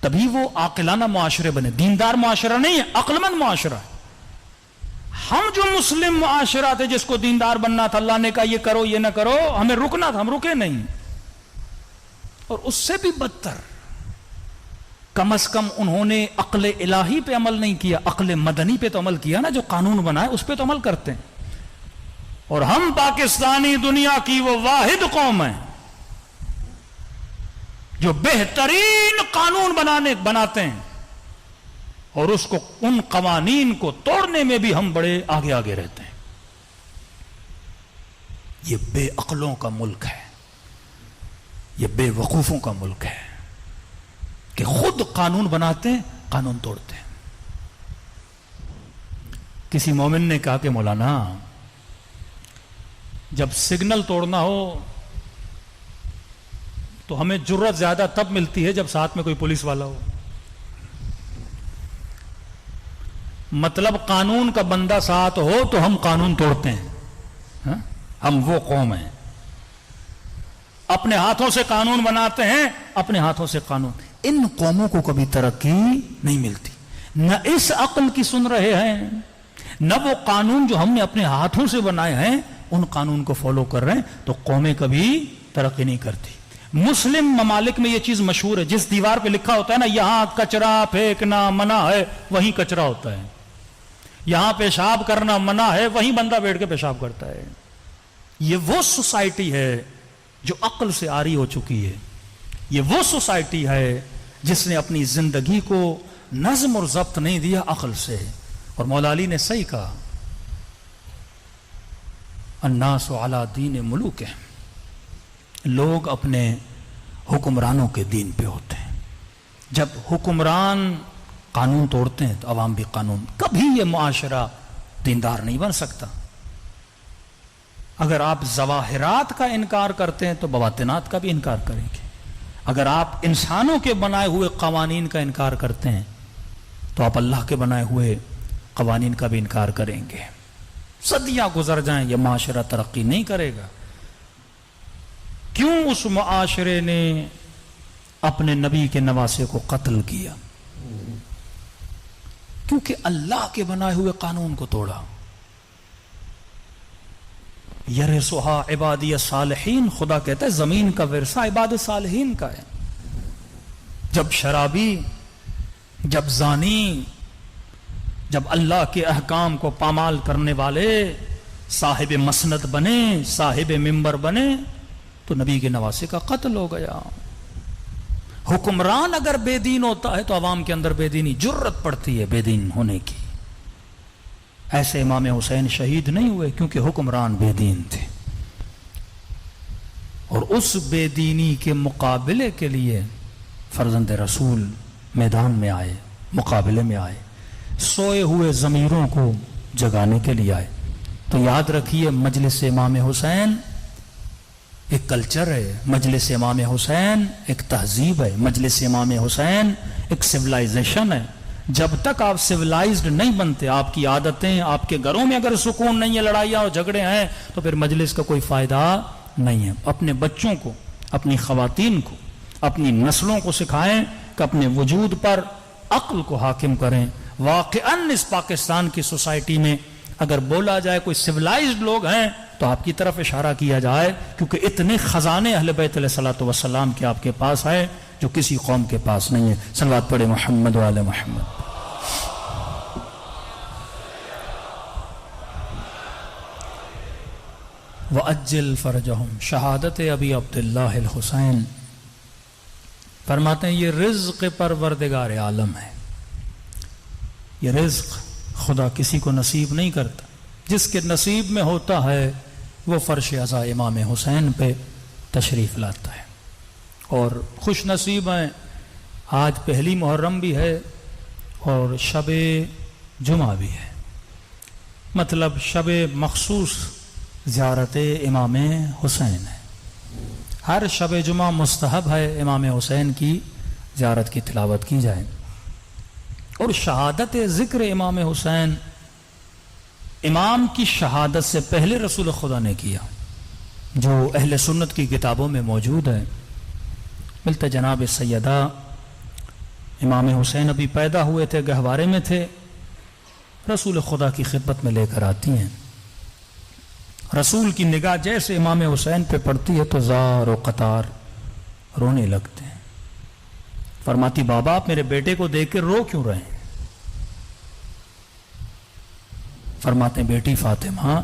تبھی وہ عاقلانہ معاشرے بنے. دیندار معاشرہ نہیں ہے، عقل مند معاشرہ ہے. ہم جو مسلم معاشرہ تھے، جس کو دیندار بننا تھا، اللہ نے کہا یہ کرو یہ نہ کرو، ہمیں رکنا تھا، ہم رکے نہیں. اور اس سے بھی بدتر، کم از کم انہوں نے عقل الہی پہ عمل نہیں کیا، عقل مدنی پہ تو عمل کیا نا، جو قانون بنائے اس پہ تو عمل کرتے ہیں. اور ہم پاکستانی دنیا کی وہ واحد قوم ہیں جو بہترین قانون بناتے ہیں، اور اس کو، ان قوانین کو توڑنے میں بھی ہم بڑے آگے آگے رہتے ہیں. یہ بے عقلوں کا ملک ہے، یہ بے وقوفوں کا ملک ہے کہ خود قانون بناتے ہیں، قانون توڑتے ہیں. کسی مومن نے کہا کہ مولانا جب سگنل توڑنا ہو تو ہمیں جرت زیادہ تب ملتی ہے جب ساتھ میں کوئی پولیس والا ہو. مطلب قانون کا بندہ ساتھ ہو تو ہم قانون توڑتے ہیں. ہاں؟ ہم وہ قوم ہیں، اپنے ہاتھوں سے قانون بناتے ہیں، اپنے ہاتھوں سے قانون. ان قوموں کو کبھی ترقی نہیں ملتی، نہ اس عقل کی سن رہے ہیں، نہ وہ قانون جو ہم نے اپنے ہاتھوں سے بنائے ہیں ان قانون کو فالو کر رہے ہیں، تو قومیں کبھی ترقی نہیں کرتی. مسلم ممالک میں یہ چیز مشہور ہے، جس دیوار پہ لکھا ہوتا ہے نا یہاں کچرا پھینکنا منع ہے، وہیں کچرا ہوتا ہے. یہاں پیشاب کرنا منع ہے، وہیں بندہ بیٹھ کے پیشاب کرتا ہے. یہ وہ سوسائٹی ہے جو عقل سے عاری ہو چکی ہے. یہ وہ سوسائٹی ہے جس نے اپنی زندگی کو نظم اور ضبط نہیں دیا عقل سے. اور مولا علی نے صحیح کہا، الناس علی دین ملوکہم، لوگ اپنے حکمرانوں کے دین پہ ہوتے ہیں. جب حکمران قانون توڑتے ہیں تو عوام بھی قانون. کبھی یہ معاشرہ دیندار نہیں بن سکتا. اگر آپ ظواہرات کا انکار کرتے ہیں تو بواطنات کا بھی انکار کریں گے. اگر آپ انسانوں کے بنائے ہوئے قوانین کا انکار کرتے ہیں تو آپ اللہ کے بنائے ہوئے قوانین کا بھی انکار کریں گے. صدیاں گزر جائیں یہ معاشرہ ترقی نہیں کرے گا. کیوں اس معاشرے نے اپنے نبی کے نواسے کو قتل کیا، کیونکہ اللہ کے بنائے ہوئے قانون کو توڑا۔ یرثھا عبادی الصالحین، خدا کہتا ہے زمین کا ورثہ عباد صالحین کا ہے۔ جب شرابی، جب زانی، جب اللہ کے احکام کو پامال کرنے والے صاحب مسند بنے، صاحب منبر بنے، تو نبی کے نواسے کا قتل ہو گیا۔ حکمران اگر بے دین ہوتا ہے تو عوام کے اندر بے دینی جرت پڑتی ہے بے دین ہونے کی۔ ایسے امام حسین شہید نہیں ہوئے کیونکہ حکمران بے دین تھے، اور اس بے دینی کے مقابلے کے لیے فرزند رسول میدان میں آئے، مقابلے میں آئے، سوئے ہوئے ضمیروں کو جگانے کے لیے آئے۔ تو یاد رکھیے مجلس امام حسین ایک کلچر ہے، مجلس امام حسین ایک تہذیب ہے، مجلس امام حسین ایک سویلائزیشن ہے۔ جب تک آپ سویلائزڈ نہیں بنتے، آپ کی عادتیں، آپ کے گھروں میں اگر سکون نہیں ہے، لڑائیاں اور جھگڑے ہیں، تو پھر مجلس کا کوئی فائدہ نہیں ہے۔ اپنے بچوں کو، اپنی خواتین کو، اپنی نسلوں کو سکھائیں کہ اپنے وجود پر عقل کو حاکم کریں۔ واقعاً اس پاکستان کی سوسائٹی میں اگر بولا جائے کوئی سویلائزڈ لوگ ہیں تو آپ کی طرف اشارہ کیا جائے، کیونکہ اتنے خزانے اہل بیت علیہ الصلوۃ والسلام کے آپ کے پاس ہیں جو کسی قوم کے پاس نہیں ہے۔ صلوات پڑھے محمد وعلی محمد۔ وَأَجِّلْ فَرْجَهُمْ، شہادت ابی عبداللہ الحسین فرماتے ہیں یہ رزق پروردگار عالم ہے۔ یہ رزق خدا کسی کو نصیب نہیں کرتا، جس کے نصیب میں ہوتا ہے وہ فرش عزا امام حسین پہ تشریف لاتا ہے۔ اور خوش نصیب ہیں، آج پہلی محرم بھی ہے اور شب جمعہ بھی ہے، مطلب شب مخصوص زیارت امام حسین ہے۔ ہر شب جمعہ مستحب ہے امام حسین کی زیارت کی تلاوت کی جائے۔ اور شہادت ذکر امام حسین امام کی شہادت سے پہلے رسول خدا نے کیا، جو اہل سنت کی کتابوں میں موجود ہے۔ ملتا جناب سیدہ امام حسین ابھی پیدا ہوئے تھے، گہوارے میں تھے، رسول خدا کی خدمت میں لے کر آتی ہیں۔ رسول کی نگاہ جیسے امام حسین پہ پڑتی ہے تو زار و قطار رونے لگتے ہیں۔ فرماتی بابا آپ میرے بیٹے کو دیکھ کے رو کیوں رہے ہیں؟ فرماتے ہیں بیٹی فاطمہ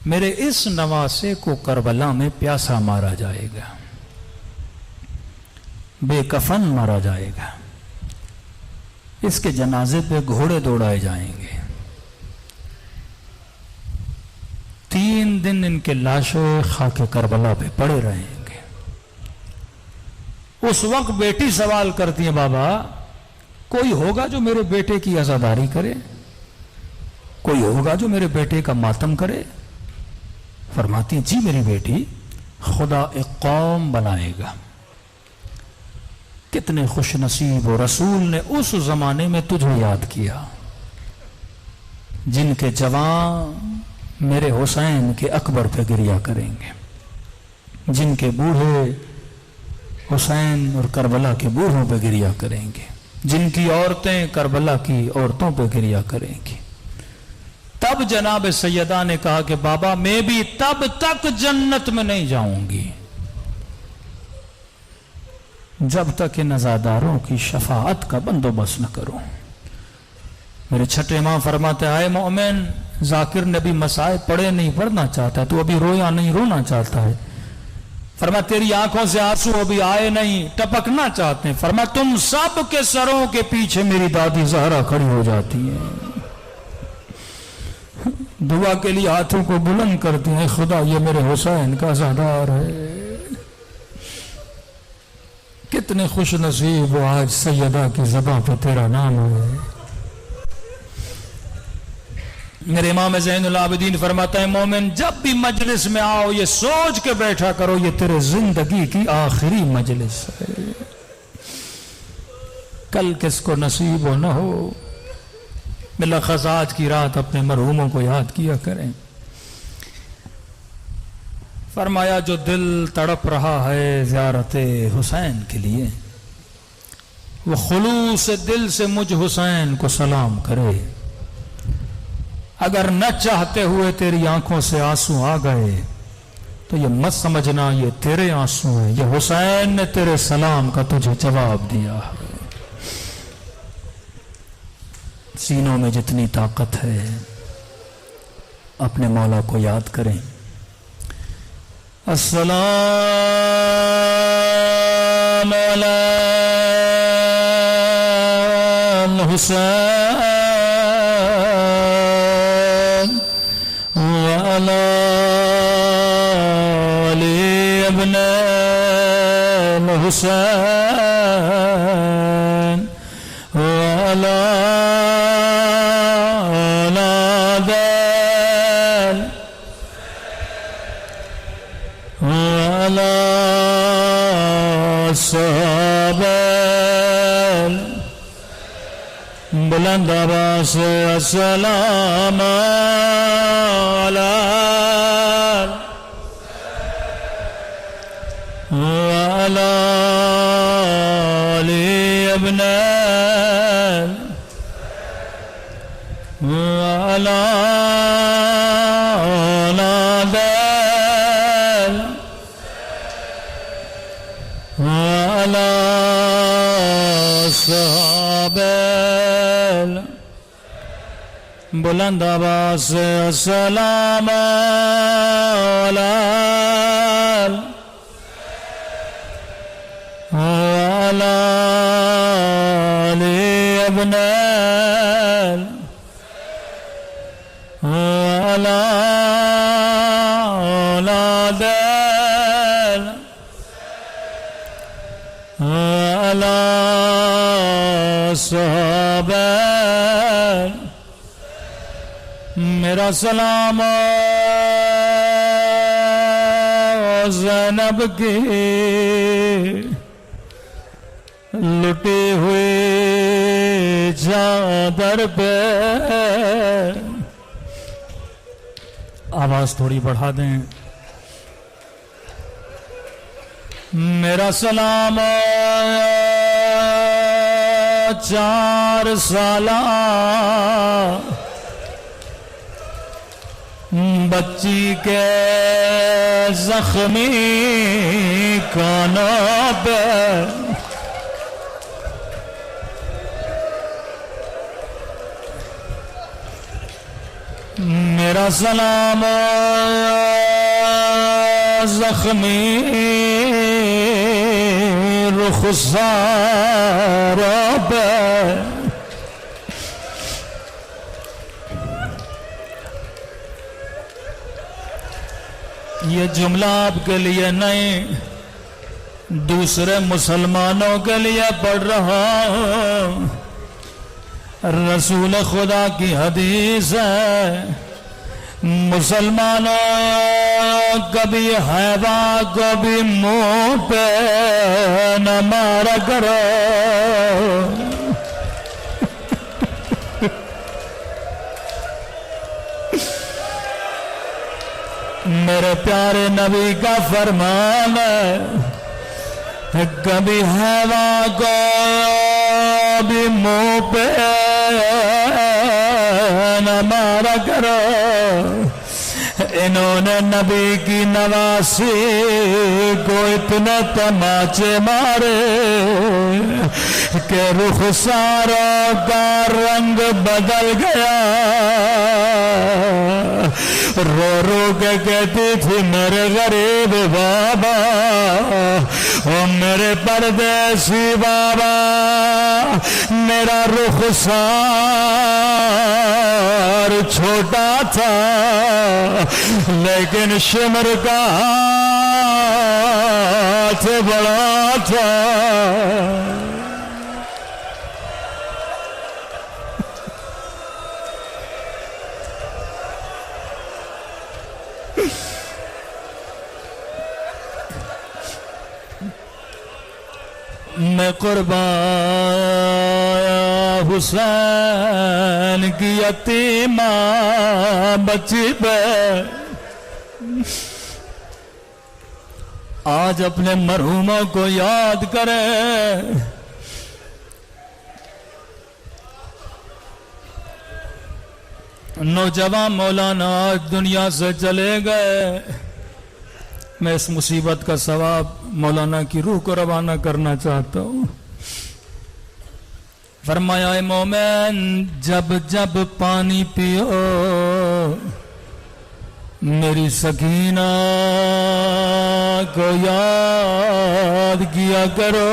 میرے اس نواسے کو کربلا میں پیاسا مارا جائے گا، بے کفن مارا جائے گا، اس کے جنازے پہ گھوڑے دوڑائے جائیں گے، 3 دن ان کے لاشیں خاک کربلا پہ پڑے رہیں گے۔ اس وقت بیٹی سوال کرتی ہے بابا کوئی ہوگا جو میرے بیٹے کی عزاداری کرے؟ کوئی ہوگا جو میرے بیٹے کا ماتم کرے؟ فرماتی ہیں جی میری بیٹی، خدا ایک قوم بنائے گا۔ کتنے خوش نصیب و رسول نے اس زمانے میں تجھے یاد کیا، جن کے جوان میرے حسین کے اکبر پہ گریا کریں گے، جن کے بوڑھے حسین اور کربلا کے بوڑھوں پہ گریا کریں گے، جن کی عورتیں کربلا کی عورتوں پہ گریا کریں گی۔ تب جناب سیدہ نے کہا کہ بابا میں بھی تب تک جنت میں نہیں جاؤں گی جب تک ان عزاداروں کی شفاعت کا بندوبست نہ کروں۔ میرے چھٹے امام فرماتے آئے مومن، ذاکر نے بھی مسائل پڑھے نہیں پڑھنا چاہتا، تو ابھی رویا نہیں رونا چاہتا ہے۔ فرمایا تیری آنکھوں سے آنسو ابھی آئے نہیں ٹپکنا چاہتے ہیں۔ فرمایا تم سب کے سروں کے پیچھے میری دادی زہرا کھڑی ہو جاتی ہے، دعا کے لیے ہاتھوں کو بلند کرتی ہیں، خدا یہ میرے حسین کا عزادار ہے۔ کتنے خوش نصیب وہ آج سیدہ کی زبان پہ تیرا نام ہے۔ میرے امام زین العابدین فرماتا ہے مومن جب بھی مجلس میں آؤ یہ سوچ کے بیٹھا کرو یہ تیرے زندگی کی آخری مجلس ہے، کل کس کو نصیب ہو نہ ہو۔ بلخص آج کی رات اپنے مرحوموں کو یاد کیا کریں۔ فرمایا جو دل تڑپ رہا ہے زیارت حسین کے لیے وہ خلوص دل سے مجھ حسین کو سلام کرے. اگر نہ چاہتے ہوئے تیری آنکھوں سے آنسو آ گئے تو یہ مت سمجھنا یہ تیرے آنسو ہیں، یہ حسین نے تیرے سلام کا تجھے جواب دیا. سینوں میں جتنی طاقت ہے اپنے مولا کو یاد کریں. السلام علی الحسین وعلی علی ابن الحسین وعلی بلند آواز سے السلام وعلی علی ابن وعلی بلند آواز سے السلام علی علی ابن وعلی وعلی صحابہ. میرا سلام زینب کی لٹی ہوئی چادر پہ. آواز تھوڑی بڑھا دیں. میرا سلام 4 سالہ بچی کے زخمی کانوں پہ میرا سلام زخمی رخساروں پہ. یہ جملہ آپ کے لیے نہیں دوسرے مسلمانوں کے لیے پڑھ رہا ہوں. رسول خدا کی حدیث ہے مسلمانوں کبھی حیوا کو بھی منہ پہ نہ مارا کرو. میرے پیارے نبی کا فرمان ہے کبھی حیوا کو بھی منہ پہ نہ مارا کرو. انہوں نے نبی کی نواسی کو اتنے تماچے مارے کہ رخساروں کا رنگ بدل گیا. رو رو کے کہتی تھی میرے غریب بابا او میرے پردیسی بابا میرا رخسار چھوٹا تھا لیکن شمر کا ہاتھ بڑا تھا. میں قربان حسین کی یتیمہ بچی پہ آج اپنے مرحوموں کو یاد کرے. نوجوان مولانا آج دنیا سے چلے گئے. میں اس مصیبت کا ثواب مولانا کی روح کو روانہ کرنا چاہتا ہوں. فرمایا اے مومن جب جب پانی پیو میری سکینہ کو یاد کیا کرو.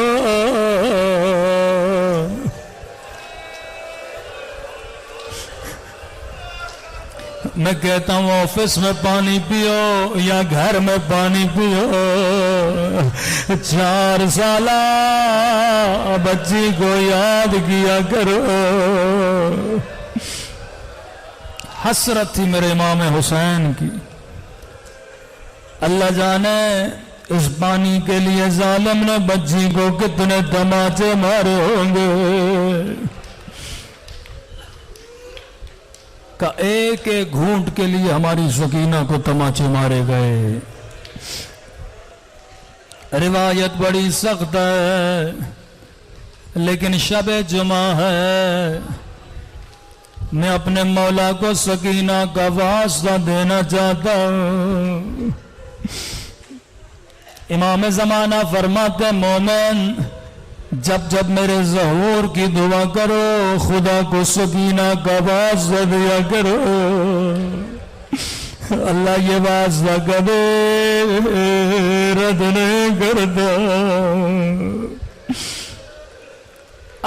میں کہتا ہوں آفس میں پانی پیو یا گھر میں پانی پیو 4 سالہ بچی کو یاد کیا کرو. حسرت تھی میرے امام حسین کی. اللہ جانے اس پانی کے لیے ظالم نے بچی کو کتنے تماچے مارے ہوں گے. کا ایک ایک گھونٹ کے لیے ہماری سکینہ کو تماچے مارے گئے. روایت بڑی سخت ہے لیکن شب جمعہ ہے. میں اپنے مولا کو سکینہ کا واسطہ دینا چاہتا ہوں. امام زمانہ فرماتے مومن جب جب میرے ظہور کی دعا کرو خدا کو سکینہ کا واسطہ دیا کرو. اللہ یہ واسطہ کبھی رد نہیں کرتا.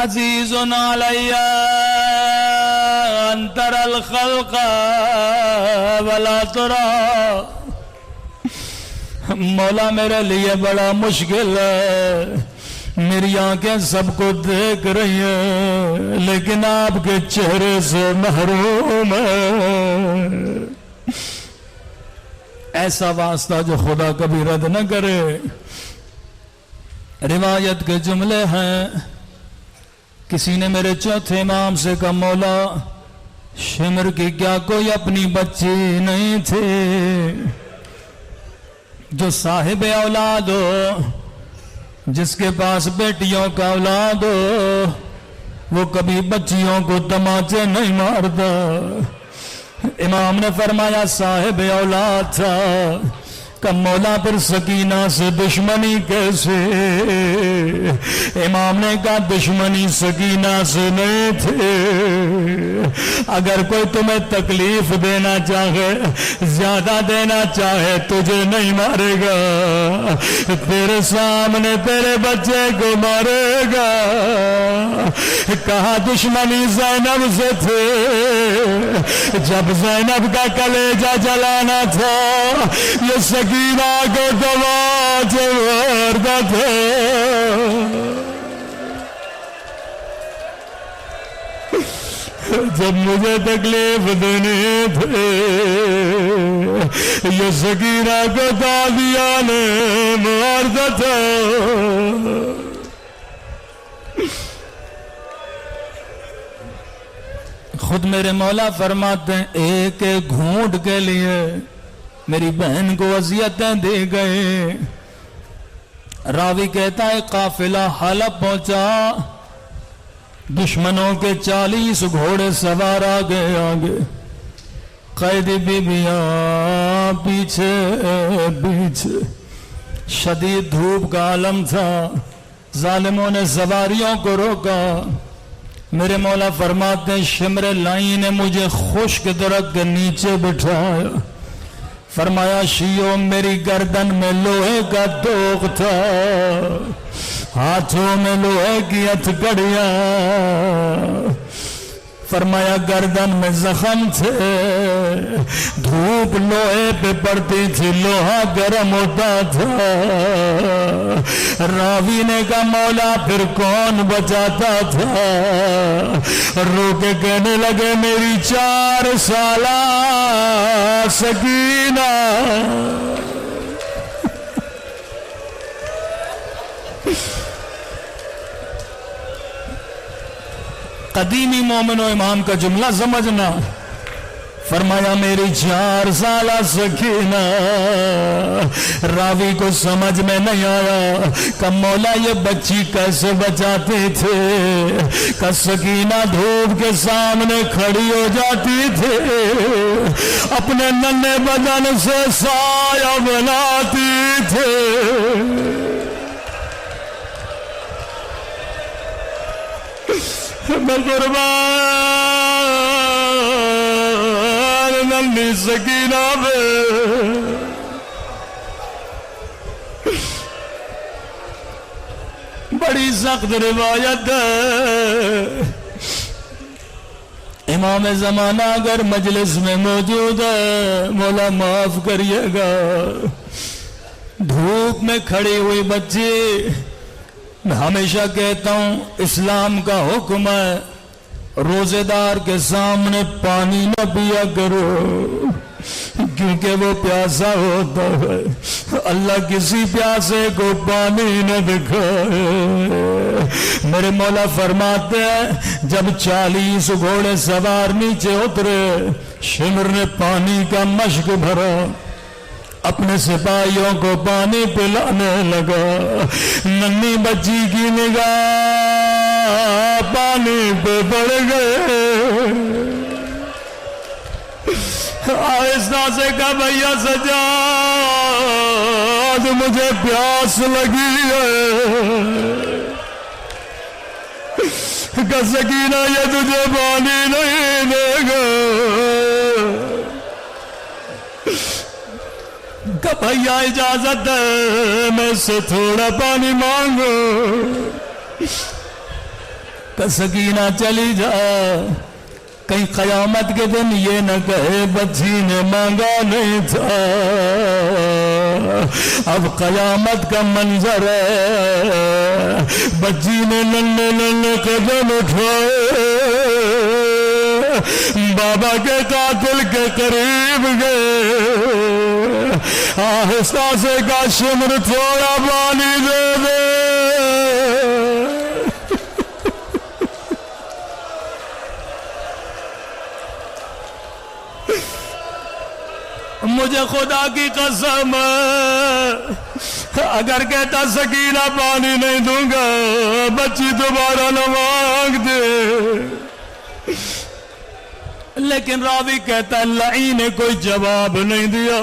عزیز علی ان تری الخلق ولا تری. مولا میرے لیے بڑا مشکل ہے. میری آنکھیں سب کو دیکھ رہی ہیں لیکن آپ کے چہرے سے محروم ہے. ایسا واسطہ جو خدا کبھی رد نہ کرے. روایت کے جملے ہیں کسی نے میرے چوتھے امام سے کہا مولا شمر کی کیا کوئی اپنی بچی نہیں تھی جو صاحب اولاد ہو جس کے پاس بیٹیوں کا اولاد ہو وہ کبھی بچیوں کو تماچے نہیں مارتا. امام نے فرمایا صاحب اولاد تھا. کہ مولا پر سکینہ سے دشمنی کیسے؟ امام نے کہا دشمنی سکینہ سے نہیں تھے. اگر کوئی تمہیں تکلیف دینا چاہے زیادہ دینا چاہے تجھے نہیں مارے گا. تیرے سامنے تیرے بچے کو مارے گا. کہا دشمنی زینب سے تھے. جب زینب کا کلیجہ جلانا تھا یہ سکینہ کو تماچے مارتا تھا. جب مجھے تکلیف دینے تھے یہ سکینہ کو دادیانے مارتا تھا. خود میرے مولا فرماتے ہیں ایک ایک گھونٹ کے لیے میری بہن کو اذیتیں دے گئے. راوی کہتا ہے قافلہ حلب پہنچا. دشمنوں کے 40 گھوڑے سوار آگے قیدی بیبیاں پیچھے پیچھے. شدید دھوپ کا عالم تھا. ظالموں نے سواریوں کو روکا. میرے مولا فرماتے ہیں شمر لائی نے مجھے خشک درخت کے نیچے بٹھایا. فرمایا شیعوں میری گردن میں لوہے کا دوغ تھا ہاتھوں میں لوہے کی ہتھکڑیاں. فرمایا گردن میں زخم تھے. دھوپ لوہے پہ پڑتی تھی لوہا گرم ہوتا تھا. راوی نے کہا مولا پھر کون بچاتا تھا؟ رو کے کہنے لگے میری 4 سالہ سکینہ. قدیمی مومن و امام کا جملہ سمجھنا. فرمایا میری 4 سالہ سکینہ. راوی کو سمجھ میں نہیں آیا کہ مولا یہ بچی کیسے بچاتے تھے کہ سکینہ دھوپ کے سامنے کھڑی ہو جاتی تھی، اپنے ننھے بدن سے سایہ بناتی تھی. میں قربان ننھی سکینہ پہ. بڑی سخت روایت ہے. امام زمانہ اگر مجلس میں موجود ہے مولا معاف کریے گا. دھوپ میں کھڑی ہوئی بچی، میں ہمیشہ کہتا ہوں اسلام کا حکم ہے روزے دار کے سامنے پانی نہ پیا کرو کیونکہ وہ پیاسا ہوتا ہے. اللہ کسی پیاسے کو پانی نہ دکھائے. میرے مولا فرماتے ہیں جب 40 گھوڑے سوار نیچے اترے، شمر نے پانی کا مشک بھرا، اپنے سپاہیوں کو پانی پلانے لگا. ننھی بچی کی نگاہ پانی پہ پڑ گئے. آہستہ سے کہا بھیا سجاد مجھے پیاس لگی ہے. کہ سکینہ یہ تجھے پانی نہیں دے گا. کہ بھیا اجازت ہے میں اس سے تھوڑا پانی مانگو. کہ سکینہ چلی جا، کہیں قیامت کے دن یہ نہ کہے بچی نے مانگا نہیں تھا. اب قیامت کا منظر ہے، بچی نے ننھے ننھے قدم اٹھائے، بابا کے قاتل کے قریب گئے. آہستہ سے کہا شمر تھوڑا پانی دے دے. مجھے خدا کی قسم اگر کہتا سکینہ پانی نہیں دوں گا بچی دوبارہ نہ مانگ دے. لیکن راوی کہتا لعین نے کوئی جواب نہیں دیا،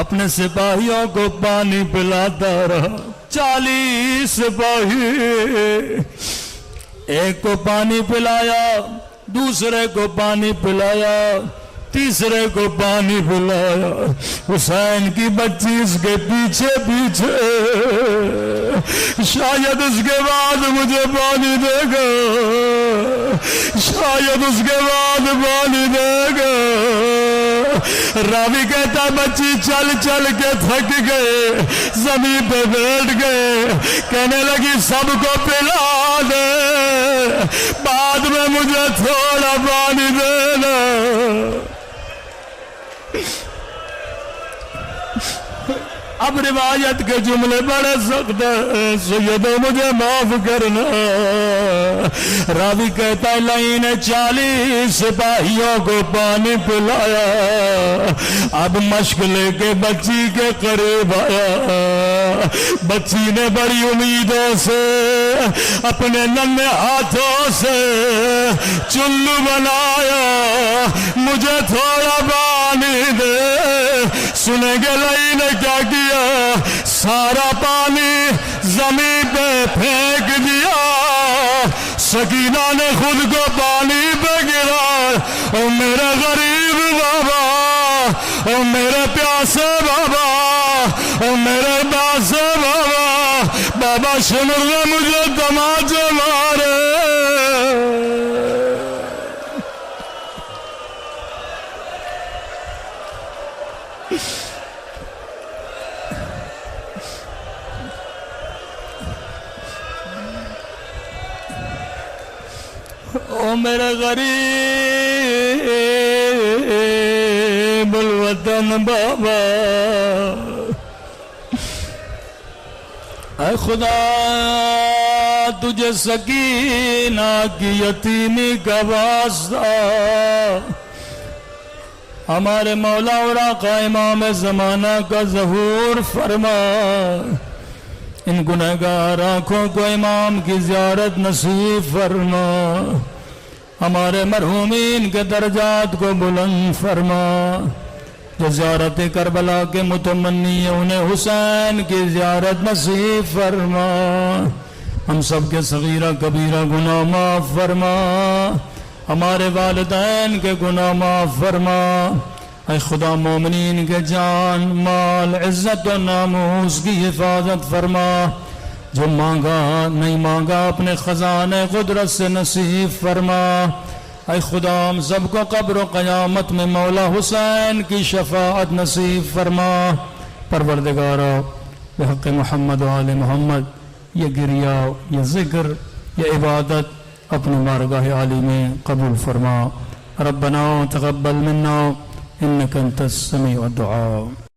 اپنے سپاہیوں کو پانی پلاتا رہا. 40 سپاہی، ایک کو پانی پلایا، دوسرے کو پانی پلایا، تیسرے کو پانی پلایا. حسین کی بچی اس کے پیچھے پیچھے، شاید اس کے بعد مجھے پانی دے گا، شاید اس کے بعد پانی دے گا. راوی کہتا بچی چل چل کے تھک گئے، زمین پہ بیٹھ گئے، کہنے لگی سب کو پلا دے، بعد میں مجھے تھوڑا پانی دینا. اب روایت کے جملے بڑے سخت ہیں، سیدو مجھے معاف کرنا. راوی کہتا ہے لعین نے 40 سپاہیوں کو پانی پلایا. اب مشک لے کے بچی کے قریب آیا. بچی نے بڑی امیدوں سے اپنے ننھے ہاتھوں سے چلو بنایا، مجھے تھوڑا پانی دے. سنیں گے لعین نے کیا کیا، سارا پانی زمین پہ پھینک دیا. سکینہ نے خود کو پانی پہ گرا. او میرے غریب بابا، او میرے پیاسے بابا، او میرے پیاسے بابا. بابا شمر نے مجھے تماچے مارے. او میرے غریب الوطن بابا، اے خدا تجھے سکینہ کی یتیمی کا واسطہ، ہمارے مولا اور آقا امام زمانہ کا ظہور فرما، ان گنہگار آنکھوں کو امام کی زیارت نصیب فرما، ہمارے مرحومین کے درجات کو بلند فرما، جو زیارت کربلا کے متمنی انہیں حسین کی زیارت نصیب فرما، ہم سب کے صغیرہ کبیرہ گناہ معاف فرما، ہمارے والدین کے گناہ معاف فرما، اے خدا مومنین کے جان مال عزت و ناموس کی حفاظت فرما، جو مانگا نہیں مانگا اپنے خزانے قدرت سے نصیب فرما، اے خدا ہم سب کو قبر و قیامت میں مولا حسین کی شفاعت نصیب فرما۔ پروردگارا بحق محمد و آل محمد یہ گریہ، یہ ذکر، یہ عبادت اپنی بارگاہ عالی میں قبول فرما۔ ربنا تقبل منا انک انت السمیع الدعاء۔